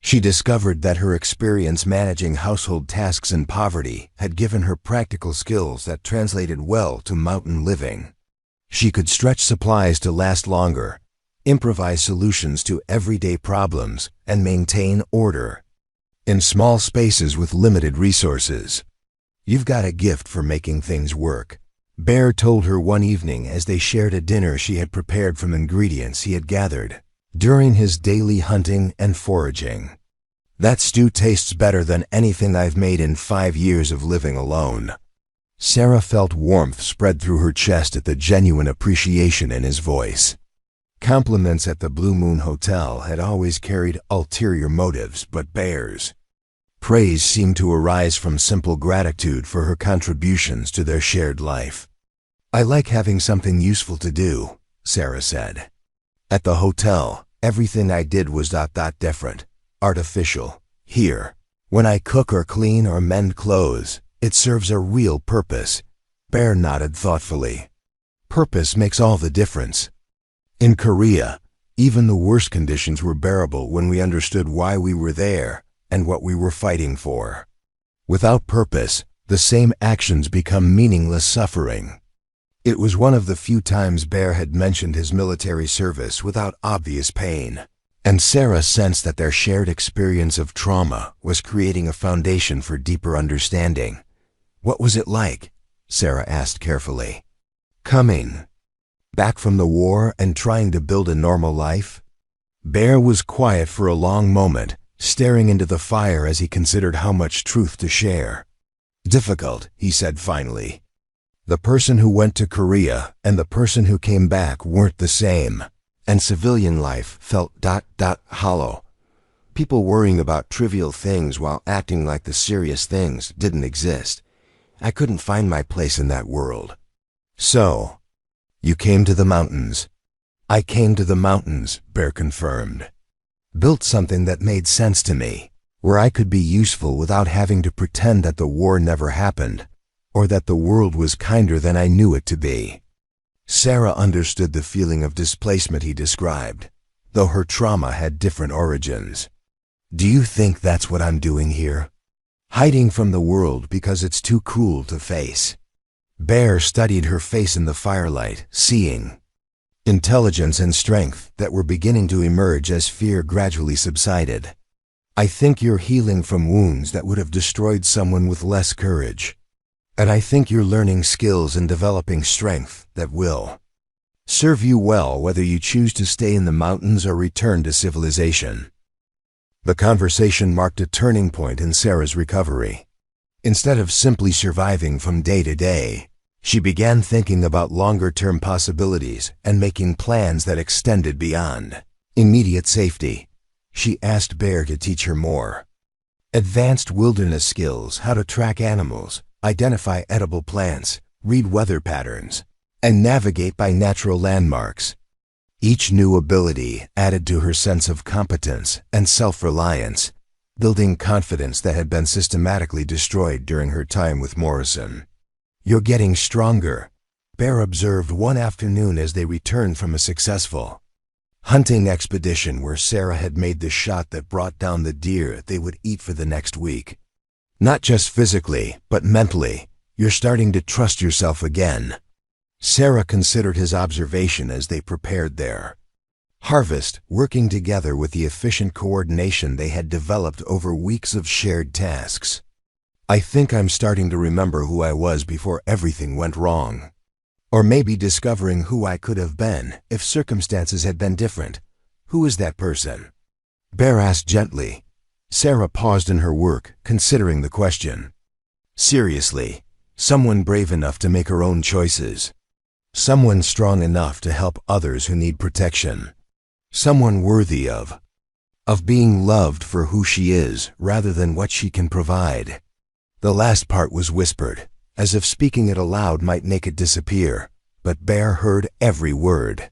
She discovered that her experience managing household tasks in poverty had given her practical skills that translated well to mountain living. She could stretch supplies to last longer, improvise solutions to everyday problems, and maintain order in small spaces with limited resources. You've got a gift for making things work, Bear told her one evening as they shared a dinner she had prepared from ingredients he had gathered during his daily hunting and foraging. That stew tastes better than anything I've made in 5 years of living alone. Sarah felt warmth spread through her chest at the genuine appreciation in his voice. Compliments at the Blue Moon Hotel had always carried ulterior motives, but Bear's praise seemed to arise from simple gratitude for her contributions to their shared life. I like having something useful to do, Sarah said. At the hotel, everything I did was different, artificial. Here, when I cook or clean or mend clothes, it serves a real purpose. Bear nodded thoughtfully. Purpose makes all the difference. In Korea, even the worst conditions were bearable when we understood why we were there and what we were fighting for. Without purpose, the same actions become meaningless suffering. It was one of the few times Bear had mentioned his military service without obvious pain, and Sarah sensed that their shared experience of trauma was creating a foundation for deeper understanding. What was it like? Sarah asked carefully. Coming back from the war and trying to build a normal life? Bear was quiet for a long moment, staring into the fire as he considered how much truth to share. Difficult, he said finally. The person who went to Korea and the person who came back weren't the same, and civilian life felt hollow. People worrying about trivial things while acting like the serious things didn't exist. I couldn't find my place in that world. So, you came to the mountains. I came to the mountains, Bear confirmed. Built something that made sense to me, where I could be useful without having to pretend that the war never happened, or that the world was kinder than I knew it to be. Sarah understood the feeling of displacement he described, though her trauma had different origins. Do you think that's what I'm doing here? Hiding from the world because it's too cruel to face. Bear studied her face in the firelight, seeing intelligence and strength that were beginning to emerge as fear gradually subsided. I think you're healing from wounds that would have destroyed someone with less courage. And I think you're learning skills and developing strength that will serve you well whether you choose to stay in the mountains or return to civilization. The conversation marked a turning point in Sarah's recovery. Instead of simply surviving from day to day, she began thinking about longer-term possibilities and making plans that extended beyond immediate safety. She asked Bear to teach her more advanced wilderness skills, how to track animals, identify edible plants, read weather patterns, and navigate by natural landmarks. Each new ability added to her sense of competence and self-reliance, building confidence that had been systematically destroyed during her time with Morrison. You're getting stronger, Bear observed one afternoon as they returned from a successful hunting expedition where Sarah had made the shot that brought down the deer they would eat for the next week. Not just physically, but mentally, you're starting to trust yourself again. Sarah considered his observation as they prepared their harvest, working together with the efficient coordination they had developed over weeks of shared tasks. I think I'm starting to remember who I was before everything went wrong. Or maybe discovering who I could have been if circumstances had been different. Who is that person? Bear asked gently. Sarah paused in her work, considering the question. Seriously, someone brave enough to make her own choices. Someone strong enough to help others who need protection. Someone worthy of being loved for who she is rather than what she can provide. The last part was whispered, as if speaking it aloud might make it disappear, but Bear heard every word.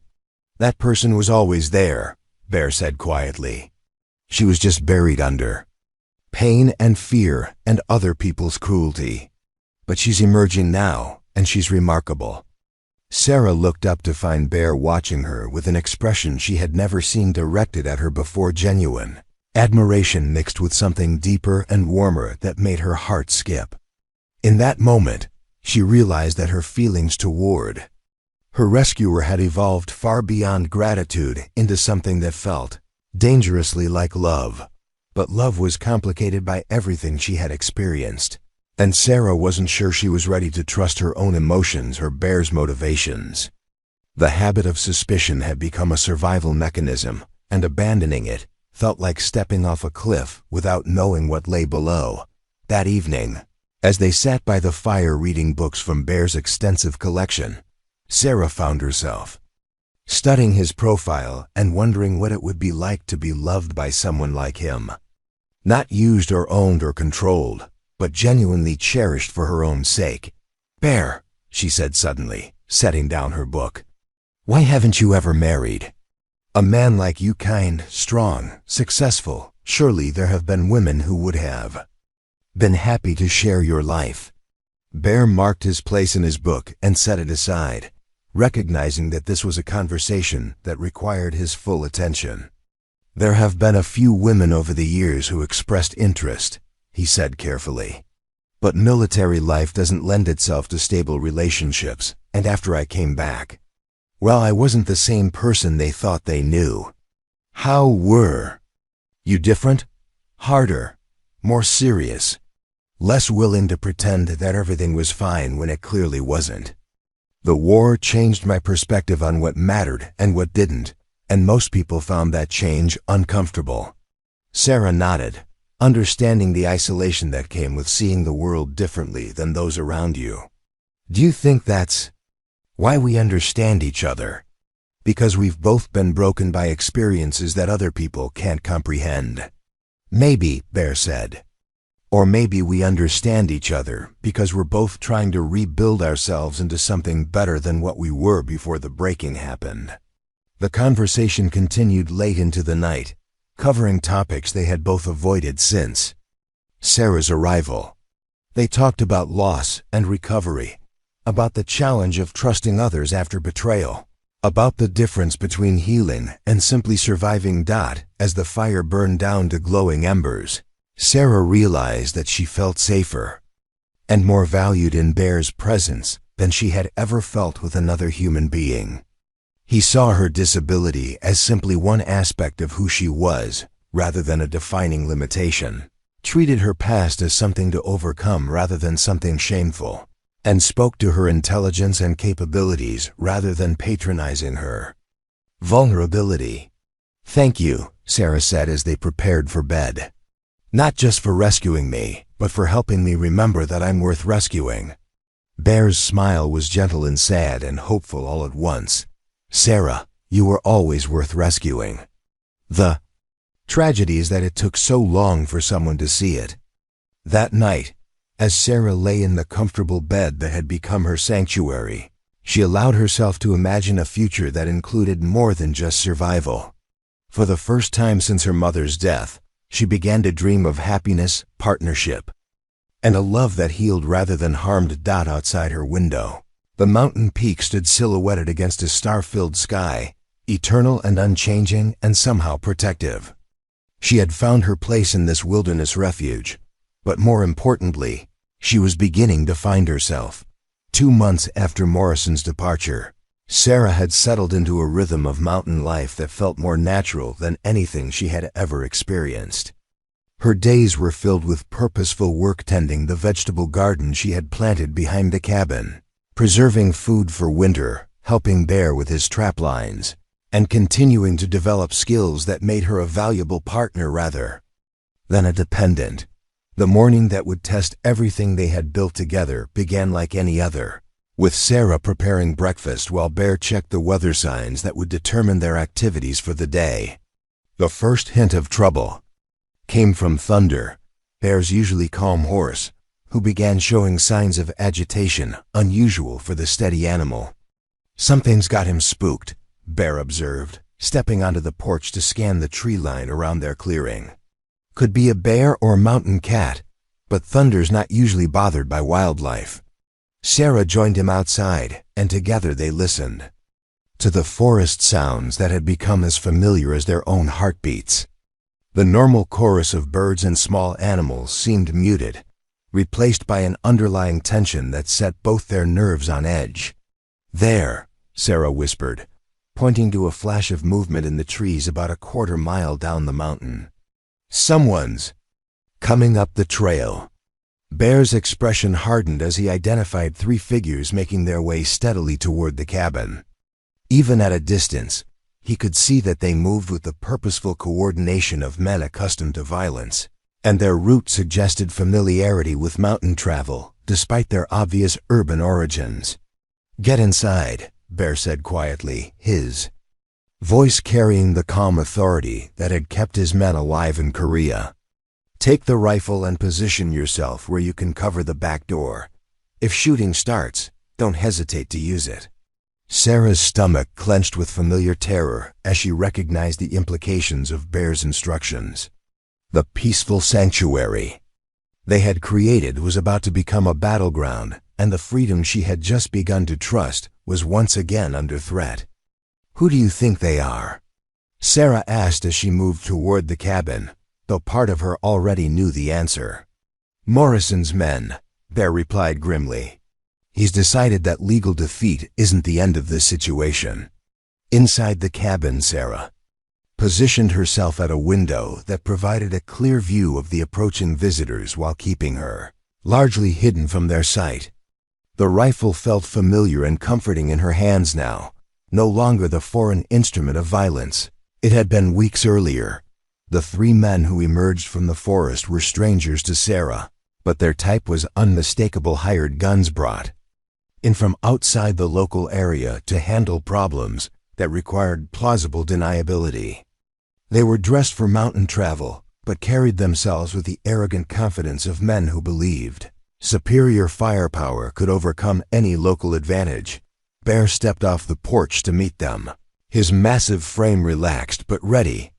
That person was always there, Bear said quietly. She was just buried under pain and fear and other people's cruelty. But she's emerging now, and she's remarkable. Sarah looked up to find Bear watching her with an expression she had never seen directed at her before, genuine admiration mixed with something deeper and warmer that made her heart skip. In that moment, she realized that her feelings toward her rescuer had evolved far beyond gratitude into something that felt dangerously like love. But love was complicated by everything she had experienced, and Sarah wasn't sure she was ready to trust her own emotions or Bear's motivations. The habit of suspicion had become a survival mechanism, and abandoning it felt like stepping off a cliff without knowing what lay below. That evening, as they sat by the fire reading books from Bear's extensive collection, Sarah found herself studying his profile and wondering what it would be like to be loved by someone like him. Not used or owned or controlled, but genuinely cherished for her own sake. Bear, she said suddenly, setting down her book. Why haven't you ever married? A man like you, kind, strong, successful. Surely there have been women who would have been happy to share your life. Bear marked his place in his book and set it aside, recognizing that this was a conversation that required his full attention. There have been a few women over the years who expressed interest, he said carefully. But military life doesn't lend itself to stable relationships, and after I came back, well, I wasn't the same person they thought they knew. How were you different? Harder, more serious, less willing to pretend that everything was fine when it clearly wasn't. The war changed my perspective on what mattered and what didn't, and most people found that change uncomfortable. Sarah nodded, understanding the isolation that came with seeing the world differently than those around you. Do you think that's why we understand each other? Because we've both been broken by experiences that other people can't comprehend. Maybe, Bear said. Or maybe we understand each other because we're both trying to rebuild ourselves into something better than what we were before the breaking happened. The conversation continued late into the night, covering topics they had both avoided since Sarah's arrival. They talked about loss and recovery, about the challenge of trusting others after betrayal, about the difference between healing and simply surviving. As the fire burned down to glowing embers, Sarah realized that she felt safer and more valued in Bear's presence than she had ever felt with another human being. He saw her disability as simply one aspect of who she was, rather than a defining limitation, treated her past as something to overcome rather than something shameful, and spoke to her intelligence and capabilities rather than patronizing her vulnerability. Thank you, Sarah said as they prepared for bed. Not just for rescuing me, but for helping me remember that I'm worth rescuing. Bear's smile was gentle and sad and hopeful all at once. Sarah, you were always worth rescuing. The tragedy is that it took so long for someone to see it. That night, as Sarah lay in the comfortable bed that had become her sanctuary, she allowed herself to imagine a future that included more than just survival. For the first time since her mother's death, she began to dream of happiness, partnership, and a love that healed rather than harmed. Outside her window, the mountain peak stood silhouetted against a star-filled sky, eternal and unchanging and somehow protective. She had found her place in this wilderness refuge, but more importantly, she was beginning to find herself. 2 months after Morrison's departure, Sarah had settled into a rhythm of mountain life that felt more natural than anything she had ever experienced. Her days were filled with purposeful work tending the vegetable garden she had planted behind the cabin, preserving food for winter, helping Bear with his trap lines, and continuing to develop skills that made her a valuable partner rather than a dependent. The morning that would test everything they had built together began like any other, with Sarah preparing breakfast while Bear checked the weather signs that would determine their activities for the day. The first hint of trouble came from Thunder, Bear's usually calm horse, who began showing signs of agitation unusual for the steady animal. "Something's got him spooked," Bear observed, stepping onto the porch to scan the tree line around their clearing. "Could be a bear or mountain cat, but Thunder's not usually bothered by wildlife." Sarah joined him outside, and together they listened to the forest sounds that had become as familiar as their own heartbeats. The normal chorus of birds and small animals seemed muted, replaced by an underlying tension that set both their nerves on edge. "There," Sarah whispered, pointing to a flash of movement in the trees about a quarter-mile down the mountain. "Someone's coming up the trail." Bear's expression hardened as he identified 3 figures making their way steadily toward the cabin. Even at a distance, he could see that they moved with the purposeful coordination of men accustomed to violence, and their route suggested familiarity with mountain travel, despite their obvious urban origins. "Get inside," Bear said quietly, his voice carrying the calm authority that had kept his men alive in Korea. "Take the rifle and position yourself where you can cover the back door. If shooting starts, don't hesitate to use it." Sarah's stomach clenched with familiar terror as she recognized the implications of Bear's instructions. The peaceful sanctuary they had created was about to become a battleground, and the freedom she had just begun to trust was once again under threat. "Who do you think they are?" Sarah asked as she moved toward the cabin, though part of her already knew the answer. "Morrison's men," Bear replied grimly. "He's decided that legal defeat isn't the end of this situation." Inside the cabin, Sarah positioned herself at a window that provided a clear view of the approaching visitors while keeping her largely hidden from their sight. The rifle felt familiar and comforting in her hands now, no longer the foreign instrument of violence it had been weeks earlier. The 3 men who emerged from the forest were strangers to Sarah, but their type was unmistakable hired guns brought in from outside the local area to handle problems that required plausible deniability. They were dressed for mountain travel, but carried themselves with the arrogant confidence of men who believed superior firepower could overcome any local advantage. Bear stepped off the porch to meet them, his massive frame relaxed but ready,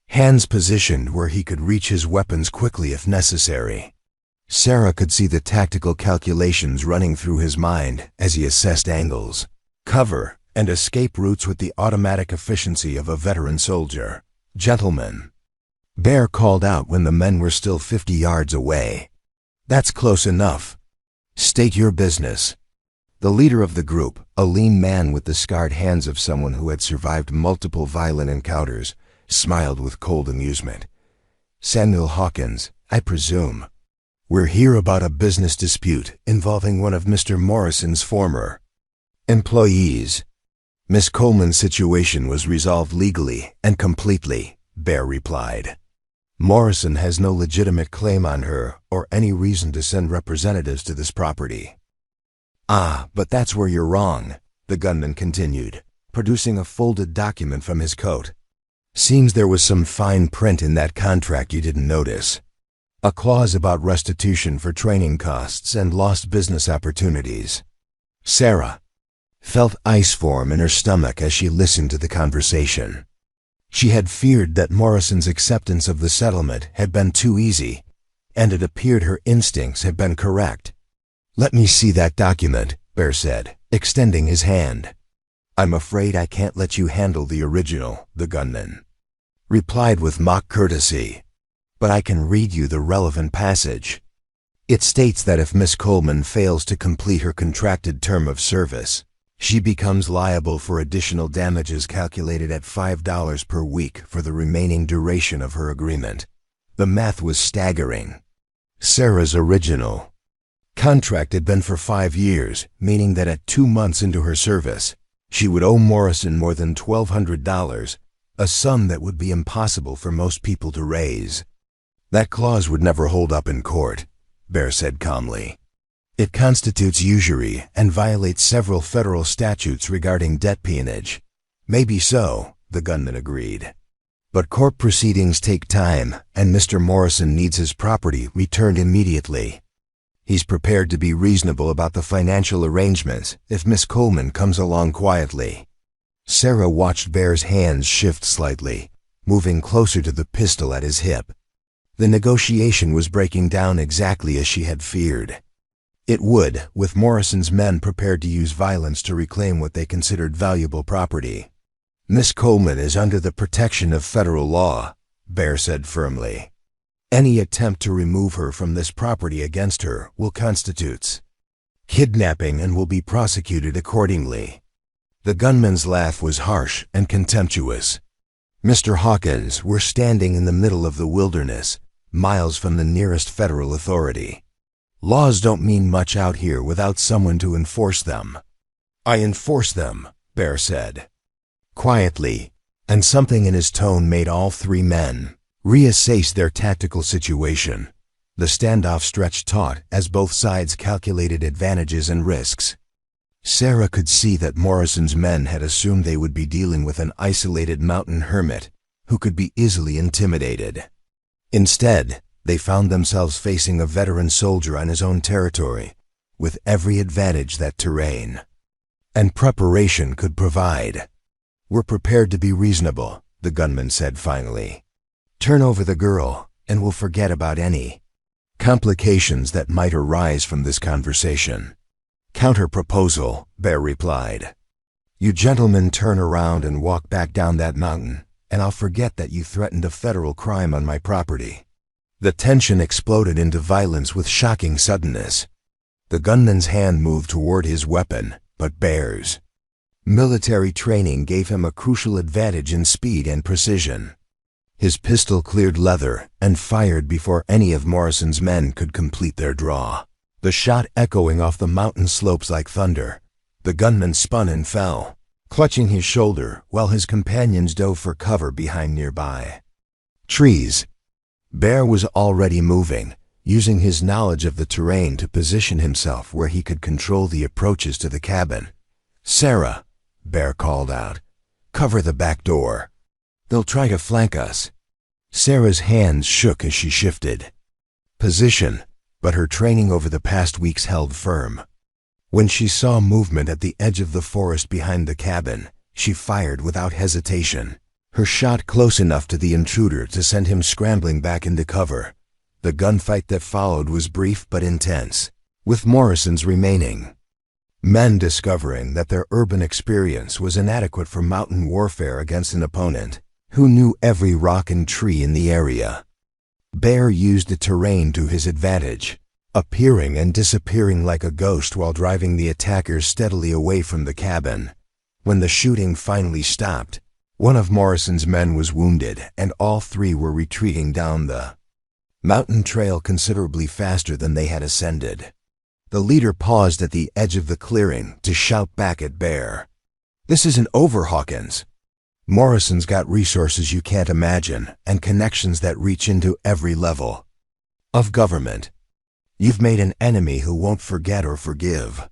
hands positioned where he could reach his weapons quickly if necessary. Sarah could see the tactical calculations running through his mind as he assessed angles, cover, and escape routes with the automatic efficiency of a veteran soldier. "Gentlemen," Bear called out when the men were still 50 yards away. "That's close enough. State your business." The leader of the group, a lean man with the scarred hands of someone who had survived multiple violent encounters, smiled with cold amusement. "Samuel Hawkins, I presume. We're here about a business dispute involving one of Mr. Morrison's former employees." "Miss Coleman's situation was resolved legally and completely," Bear replied. "Morrison has no legitimate claim on her or any reason to send representatives to this property." "Ah, but that's where you're wrong," the gunman continued, producing a folded document from his coat. "Seems there was some fine print in that contract you didn't notice. A clause about restitution for training costs and lost business opportunities." Sarah felt ice form in her stomach as she listened to the conversation. She had feared that Morrison's acceptance of the settlement had been too easy, and it appeared her instincts had been correct. "Let me see that document," Bear said, extending his hand. "I'm afraid I can't let you handle the original," the gunman replied with mock courtesy, "but I can read you the relevant passage." It states that if Miss Coleman fails to complete her contracted term of service, she becomes liable for additional damages calculated at $5 per week for the remaining duration of her agreement. The math was staggering. Sarah's original contract had been for 5 years, meaning that at 2 months into her service, she would owe Morrison more than $1,200, a sum that would be impossible for most people to raise. That clause would never hold up in court, Bear said calmly. It constitutes usury and violates several federal statutes regarding debt peonage. Maybe so, the gunman agreed. But court proceedings take time, and Mr. Morrison needs his property returned immediately. He's prepared to be reasonable about the financial arrangements if Miss Coleman comes along quietly. Sarah watched Bear's hands shift slightly, moving closer to the pistol at his hip. The negotiation was breaking down exactly as she had feared. It would, with Morrison's men prepared to use violence to reclaim what they considered valuable property. Miss Coleman is under the protection of federal law, Bear said firmly. Any attempt to remove her from this property against her will constitute kidnapping and will be prosecuted accordingly. The gunman's laugh was harsh and contemptuous. Mr. Hawkins, we're standing in the middle of the wilderness, miles from the nearest federal authority. Laws don't mean much out here without someone to enforce them. I enforce them, Bear said quietly, and something in his tone made all 3 men reassess their tactical situation. The standoff stretched taut as both sides calculated advantages and risks. Sarah could see that Morrison's men had assumed they would be dealing with an isolated mountain hermit who could be easily intimidated. Instead, they found themselves facing a veteran soldier on his own territory, with every advantage that terrain and preparation could provide. We're prepared to be reasonable, the gunman said finally. Turn over the girl, and we'll forget about any complications that might arise from this conversation. Counter-proposal, Bear replied. You gentlemen turn around and walk back down that mountain, and I'll forget that you threatened a federal crime on my property. The tension exploded into violence with shocking suddenness. The gunman's hand moved toward his weapon, but Bear's military training gave him a crucial advantage in speed and precision. His pistol cleared leather and fired before any of Morrison's men could complete their draw. The shot echoing off the mountain slopes like thunder. The gunman spun and fell, clutching his shoulder while his companions dove for cover behind nearby trees. Bear was already moving, using his knowledge of the terrain to position himself where he could control the approaches to the cabin. Sarah, Bear called out, cover the back door. They'll try to flank us. Sarah's hands shook as she shifted position, but her training over the past weeks held firm. When she saw movement at the edge of the forest behind the cabin, she fired without hesitation. Her shot close enough to the intruder to send him scrambling back into cover. The gunfight that followed was brief but intense, with Morrison's remaining men discovering that their urban experience was inadequate for mountain warfare against an opponent who knew every rock and tree in the area. Bear used the terrain to his advantage, appearing and disappearing like a ghost while driving the attackers steadily away from the cabin. When the shooting finally stopped, one of Morrison's men was wounded and all 3 were retreating down the mountain trail considerably faster than they had ascended. The leader paused at the edge of the clearing to shout back at Bear. This isn't over, Hawkins. Morrison's got resources you can't imagine and connections that reach into every level of government. You've made an enemy who won't forget or forgive.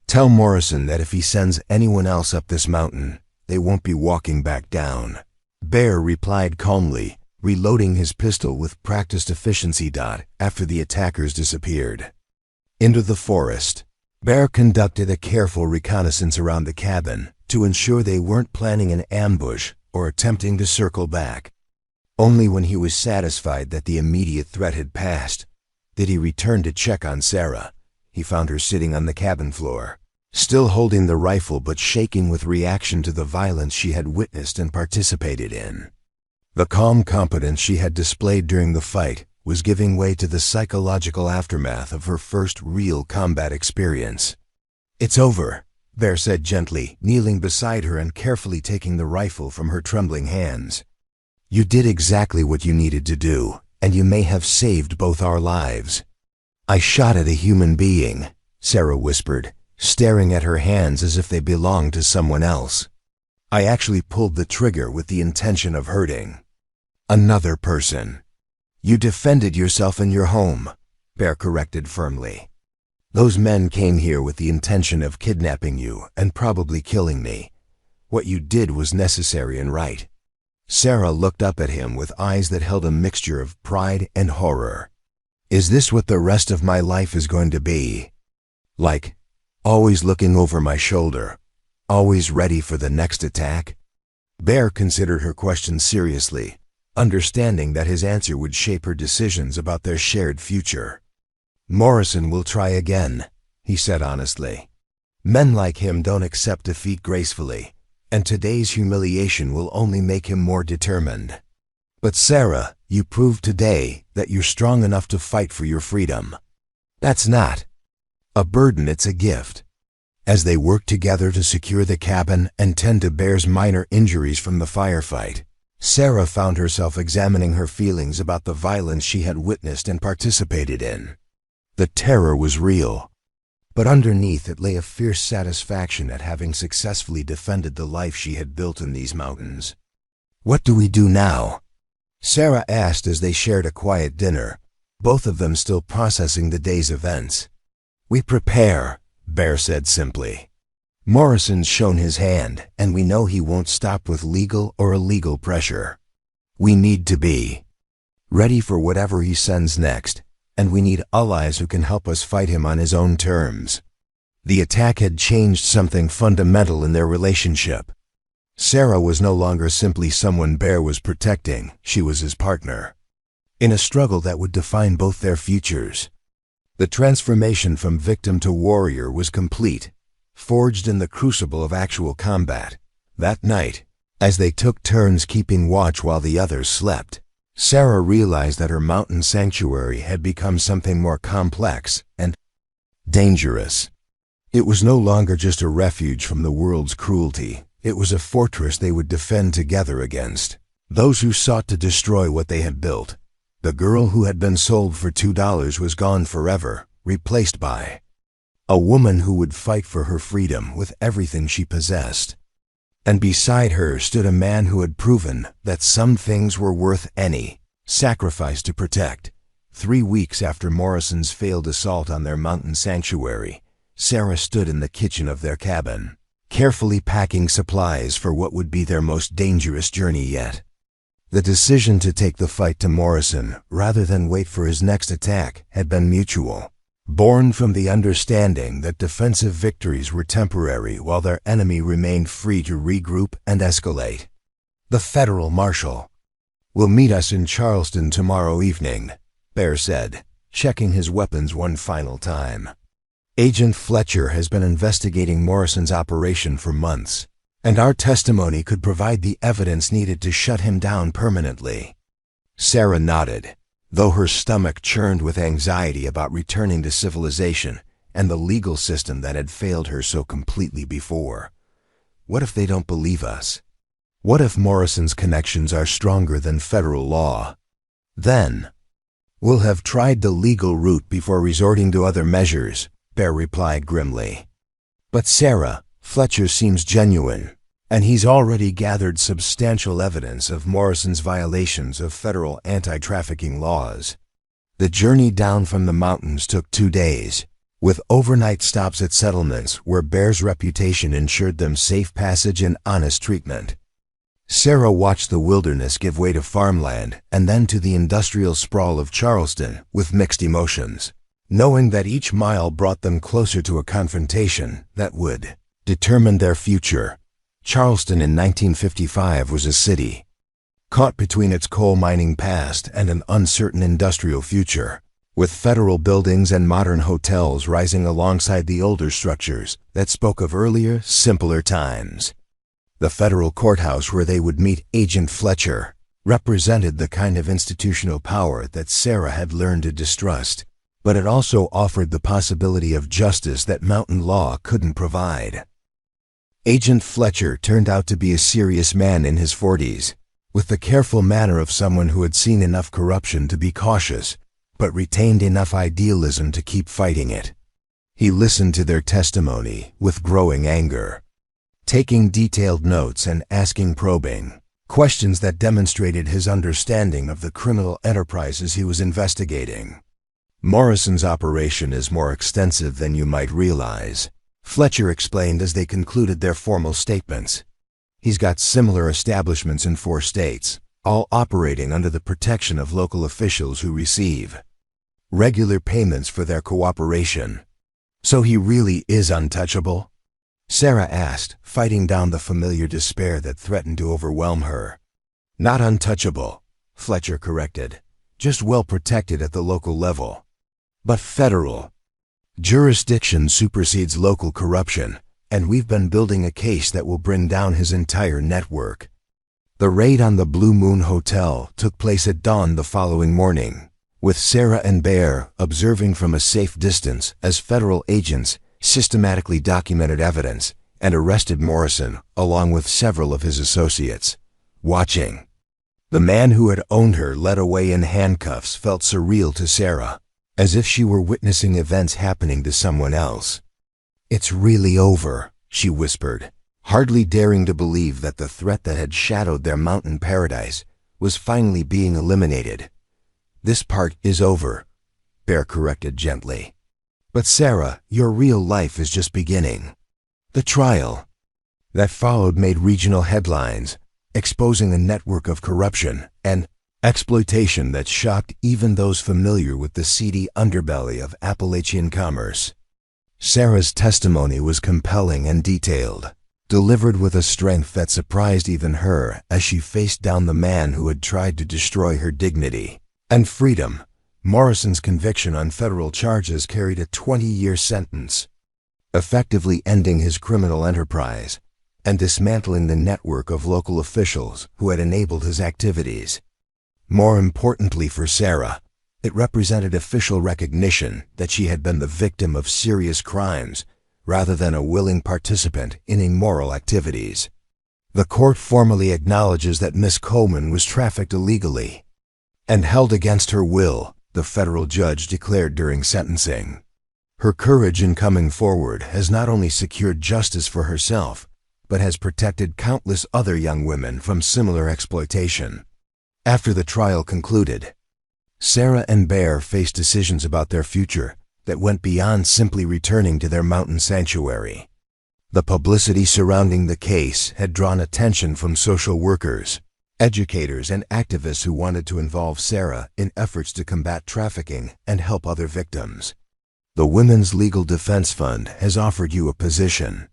Tell Morrison that if he sends anyone else up this mountain, they won't be walking back down. Bear replied calmly, reloading his pistol with practiced efficiency. After the attackers disappeared into the forest, Bear conducted a careful reconnaissance around the cabin to ensure they weren't planning an ambush or attempting to circle back. Only when he was satisfied that the immediate threat had passed did he return to check on Sarah. He found her sitting on the cabin floor, still holding the rifle but shaking with reaction to the violence she had witnessed and participated in. The calm competence she had displayed during the fight was giving way to the psychological aftermath of her first real combat experience. "It's over," Bear said gently, kneeling beside her and carefully taking the rifle from her trembling hands. "You did exactly what you needed to do, and you may have saved both our lives." "I shot at a human being," Sarah whispered, staring at her hands as if they belonged to someone else. "I actually pulled the trigger with the intention of hurting another person." "You defended yourself in your home," Bear corrected firmly. "Those men came here with the intention of kidnapping you and probably killing me. What you did was necessary and right." Sarah looked up at him with eyes that held a mixture of pride and horror. "Is this what the rest of my life is going to be? Like, always looking over my shoulder, always ready for the next attack?" Bear considered her question seriously, understanding that his answer would shape her decisions about their shared future. "Morrison will try again," he said honestly. "Men like him don't accept defeat gracefully, and today's humiliation will only make him more determined. But Sarah, you proved today that you're strong enough to fight for your freedom. That's not a burden, it's a gift." As they worked together to secure the cabin and tend to Bear's minor injuries from the firefight, Sarah found herself examining her feelings about the violence she had witnessed and participated in. The terror was real, but underneath it lay a fierce satisfaction at having successfully defended the life she had built in these mountains. "What do we do now?" Sarah asked as they shared a quiet dinner, both of them still processing the day's events. "We prepare," Bear said simply. "Morrison's shown his hand, and we know he won't stop with legal or illegal pressure. We need to be ready for whatever he sends next, and we need allies who can help us fight him on his own terms." The attack had changed something fundamental in their relationship. Sarah was no longer simply someone Bear was protecting, she was his partner in a struggle that would define both their futures. The transformation from victim to warrior was complete, forged in the crucible of actual combat. That night, as they took turns keeping watch while the others slept, Sarah realized that her mountain sanctuary had become something more complex and dangerous. It was no longer just a refuge from the world's cruelty. It was a fortress they would defend together against those who sought to destroy what they had built. The girl who had been sold for $2 was gone forever, replaced by a woman who would fight for her freedom with everything she possessed. And beside her stood a man who had proven that some things were worth any sacrifice to protect. 3 weeks after Morrison's failed assault on their mountain sanctuary, Sarah stood in the kitchen of their cabin, carefully packing supplies for what would be their most dangerous journey yet. The decision to take the fight to Morrison rather than wait for his next attack had been mutual, born from the understanding that defensive victories were temporary while their enemy remained free to regroup and escalate. "The federal marshal will meet us in Charleston tomorrow evening," Bear said, checking his weapons one final time. "Agent Fletcher has been investigating Morrison's operation for months, and our testimony could provide the evidence needed to shut him down permanently." Sarah nodded, though her stomach churned with anxiety about returning to civilization and the legal system that had failed her so completely before. What if they don't believe us? What if Morrison's connections are stronger than federal law? Then, "We'll have tried the legal route before resorting to other measures," Bear replied grimly. "But Sarah, Fletcher seems genuine, and he's already gathered substantial evidence of Morrison's violations of federal anti-trafficking laws." The journey down from the mountains took 2 days, with overnight stops at settlements where Bear's reputation ensured them safe passage and honest treatment. Sarah watched the wilderness give way to farmland and then to the industrial sprawl of Charleston with mixed emotions, knowing that each mile brought them closer to a confrontation that would determine their future. Charleston in 1955 was a city caught between its coal mining past and an uncertain industrial future, with federal buildings and modern hotels rising alongside the older structures that spoke of earlier, simpler times. The federal courthouse where they would meet Agent Fletcher represented the kind of institutional power that Sarah had learned to distrust, but it also offered the possibility of justice that mountain law couldn't provide. Agent Fletcher turned out to be a serious man in his 40s, with the careful manner of someone who had seen enough corruption to be cautious, but retained enough idealism to keep fighting it. He listened to their testimony with growing anger, taking detailed notes and asking probing questions that demonstrated his understanding of the criminal enterprises he was investigating. Morrison's operation is more extensive than you might realize, Fletcher explained as they concluded their formal statements. He's got similar establishments in 4 states, all operating under the protection of local officials who receive regular payments for their cooperation. So he really is untouchable? Sarah asked, fighting down the familiar despair that threatened to overwhelm her. Not untouchable, Fletcher corrected, just well protected at the local level. But federal jurisdiction supersedes local corruption, and we've been building a case that will bring down his entire network. The raid on the Blue Moon Hotel took place at dawn the following morning, with Sarah and Bear observing from a safe distance as federal agents systematically documented evidence and arrested Morrison along with several of his associates. Watching the man who had owned her led away in handcuffs felt surreal to Sarah, as if she were witnessing events happening to someone else. It's really over, she whispered, hardly daring to believe that the threat that had shadowed their mountain paradise was finally being eliminated. This part is over, Bear corrected gently. But Sarah, your real life is just beginning. The trial that followed made regional headlines, exposing a network of corruption and exploitation that shocked even those familiar with the seedy underbelly of Appalachian commerce. Sarah's testimony was compelling and detailed, delivered with a strength that surprised even her as she faced down the man who had tried to destroy her dignity and freedom. Morrison's conviction on federal charges carried a 20-year sentence, effectively ending his criminal enterprise and dismantling the network of local officials who had enabled his activities. More importantly for Sarah, it represented official recognition that she had been the victim of serious crimes rather than a willing participant in immoral activities. The court formally acknowledges that Miss Coleman was trafficked illegally and held against her will, the federal judge declared during sentencing. Her courage in coming forward has not only secured justice for herself, but has protected countless other young women from similar exploitation. After the trial concluded, Sarah and Bear faced decisions about their future that went beyond simply returning to their mountain sanctuary. The publicity surrounding the case had drawn attention from social workers, educators, and activists who wanted to involve Sarah in efforts to combat trafficking and help other victims. The Women's Legal Defense Fund has offered you a position,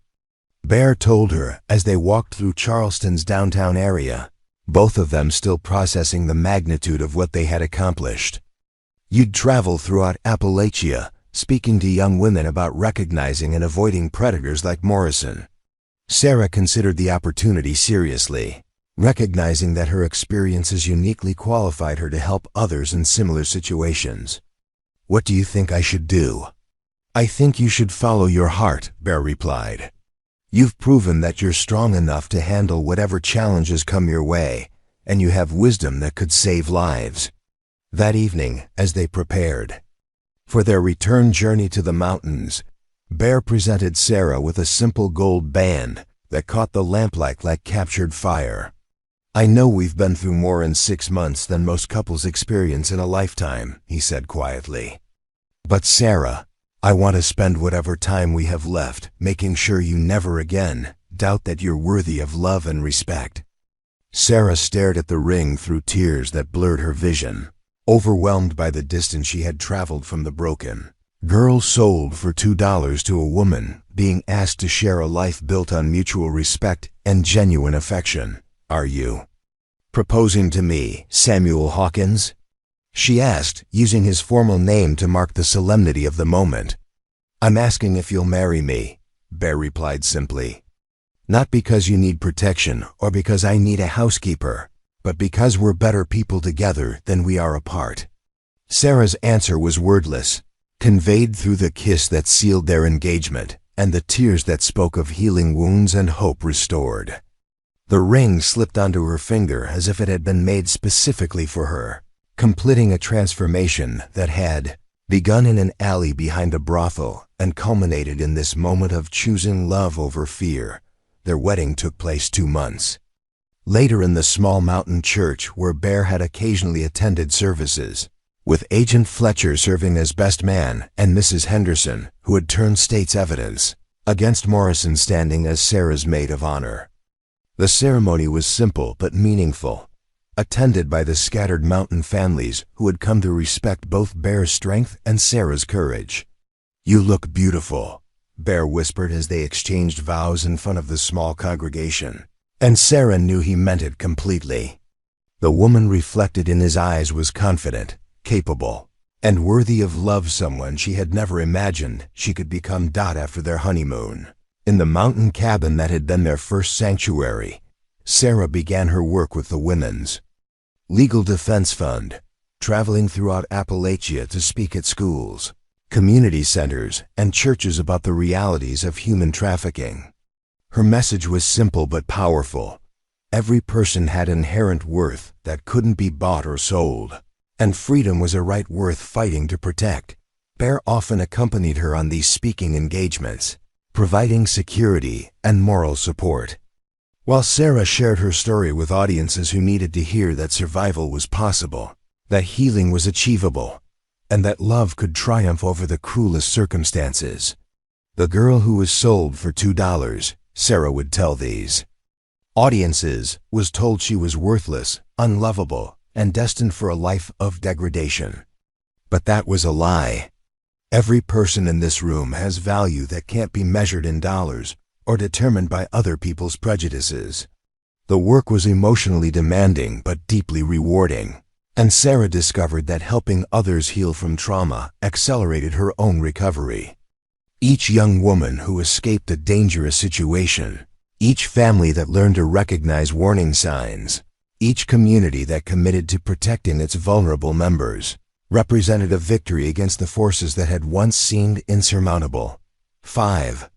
Bear told her as they walked through Charleston's downtown area, both of them still processing the magnitude of what they had accomplished. You'd travel throughout Appalachia, speaking to young women about recognizing and avoiding predators like Morrison. Sarah considered the opportunity seriously, recognizing that her experiences uniquely qualified her to help others in similar situations. What do you think I should do? I think you should follow your heart, Bear replied. You've proven that you're strong enough to handle whatever challenges come your way, and you have wisdom that could save lives. That evening, as they prepared for their return journey to the mountains, Bear presented Sarah with a simple gold band that caught the lamplight like captured fire. I know we've been through more in 6 months than most couples experience in a lifetime, he said quietly. But Sarah, I want to spend whatever time we have left making sure you never again doubt that you're worthy of love and respect. Sarah stared at the ring through tears that blurred her vision, overwhelmed by the distance she had traveled from the broken girl sold for $2 to a woman being asked to share a life built on mutual respect and genuine affection. Are you proposing to me, Samuel Hawkins? She asked, using his formal name to mark the solemnity of the moment. I'm asking if you'll marry me, Bear replied simply. Not because you need protection or because I need a housekeeper, but because we're better people together than we are apart. Sarah's answer was wordless, conveyed through the kiss that sealed their engagement and the tears that spoke of healing wounds and hope restored. The ring slipped onto her finger as if it had been made specifically for her, completing a transformation that had begun in an alley behind a brothel and culminated in this moment of choosing love over fear. Their wedding took place 2 months later in the small mountain church where Bear had occasionally attended services, with Agent Fletcher serving as best man and Mrs. Henderson, who had turned state's evidence against Morrison, standing as Sarah's maid of honor. The ceremony was simple but meaningful, attended by the scattered mountain families who had come to respect both Bear's strength and Sarah's courage. "You look beautiful," Bear whispered as they exchanged vows in front of the small congregation, and Sarah knew he meant it completely. The woman reflected in his eyes was confident, capable, and worthy of love, someone she had never imagined she could become. After their honeymoon, in the mountain cabin that had been their first sanctuary, Sarah began her work with the Women's Legal Defense Fund, traveling throughout Appalachia to speak at schools, community centers, and churches about the realities of human trafficking. Her message was simple but powerful. Every person had inherent worth that couldn't be bought or sold, and freedom was a right worth fighting to protect. Bear often accompanied her on these speaking engagements, providing security and moral support, while Sarah shared her story with audiences who needed to hear that survival was possible, that healing was achievable, and that love could triumph over the cruelest circumstances. The girl who was sold for $2, Sarah would tell these audiences, was told she was worthless, unlovable, and destined for a life of degradation. But that was a lie. Every person in this room has value that can't be measured in dollars or determined by other people's prejudices. The work was emotionally demanding but deeply rewarding, and Sarah discovered that helping others heal from trauma accelerated her own recovery. Each young woman who escaped a dangerous situation, each family that learned to recognize warning signs, each community that committed to protecting its vulnerable members, represented a victory against the forces that had once seemed insurmountable. 5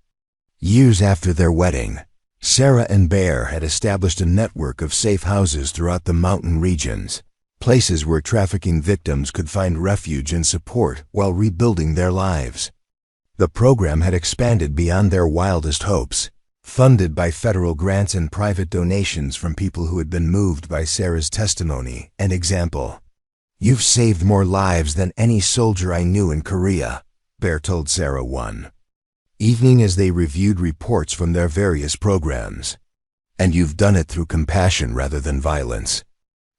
years after their wedding, Sarah and Bear had established a network of safe houses throughout the mountain regions, places where trafficking victims could find refuge and support while rebuilding their lives. The program had expanded beyond their wildest hopes, funded by federal grants and private donations from people who had been moved by Sarah's testimony and example. "You've saved more lives than any soldier I knew in Korea," Bear told Sarah one evening as they reviewed reports from their various programs. "And you've done it through compassion rather than violence."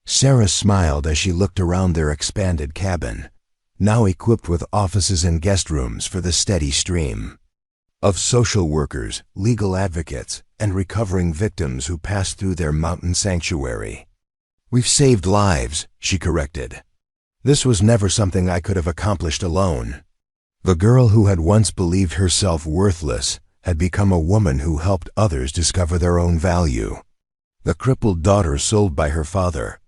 Sarah smiled as she looked around their expanded cabin, now equipped with offices and guest rooms for the steady stream of social workers, legal advocates, and recovering victims who passed through their mountain sanctuary. "We've saved lives," she corrected. "This was never something I could have accomplished alone." The girl who had once believed herself worthless had become a woman who helped others discover their own value. The crippled daughter sold by her father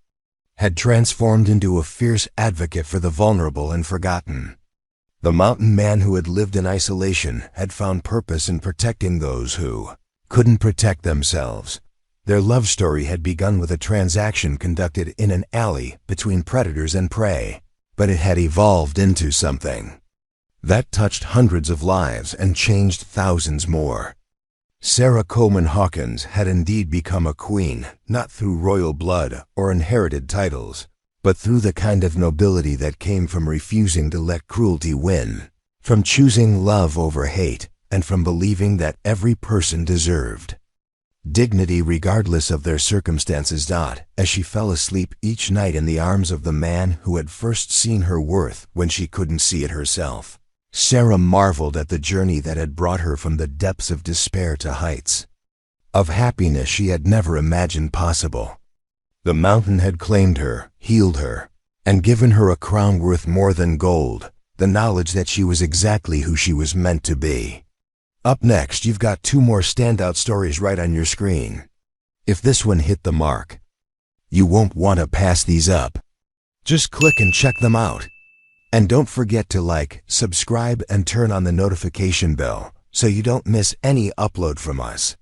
had transformed into a fierce advocate for the vulnerable and forgotten. The mountain man who had lived in isolation had found purpose in protecting those who couldn't protect themselves. Their love story had begun with a transaction conducted in an alley between predators and prey, but it had evolved into something that touched hundreds of lives and changed thousands more. Sarah Coleman Hawkins had indeed become a queen, not through royal blood or inherited titles, but through the kind of nobility that came from refusing to let cruelty win, from choosing love over hate, and from believing that every person deserved dignity regardless of their circumstances. As she fell asleep each night in the arms of the man who had first seen her worth when she couldn't see it herself, Sarah marveled at the journey that had brought her from the depths of despair to heights of happiness she had never imagined possible. The mountain had claimed her, healed her, and given her a crown worth more than gold, the knowledge that she was exactly who she was meant to be. Up next, you've got 2 more standout stories right on your screen. If this one hit the mark, You won't want to pass these up. Just click and check them out. And don't forget to like, subscribe, and turn on the notification bell so you don't miss any upload from us.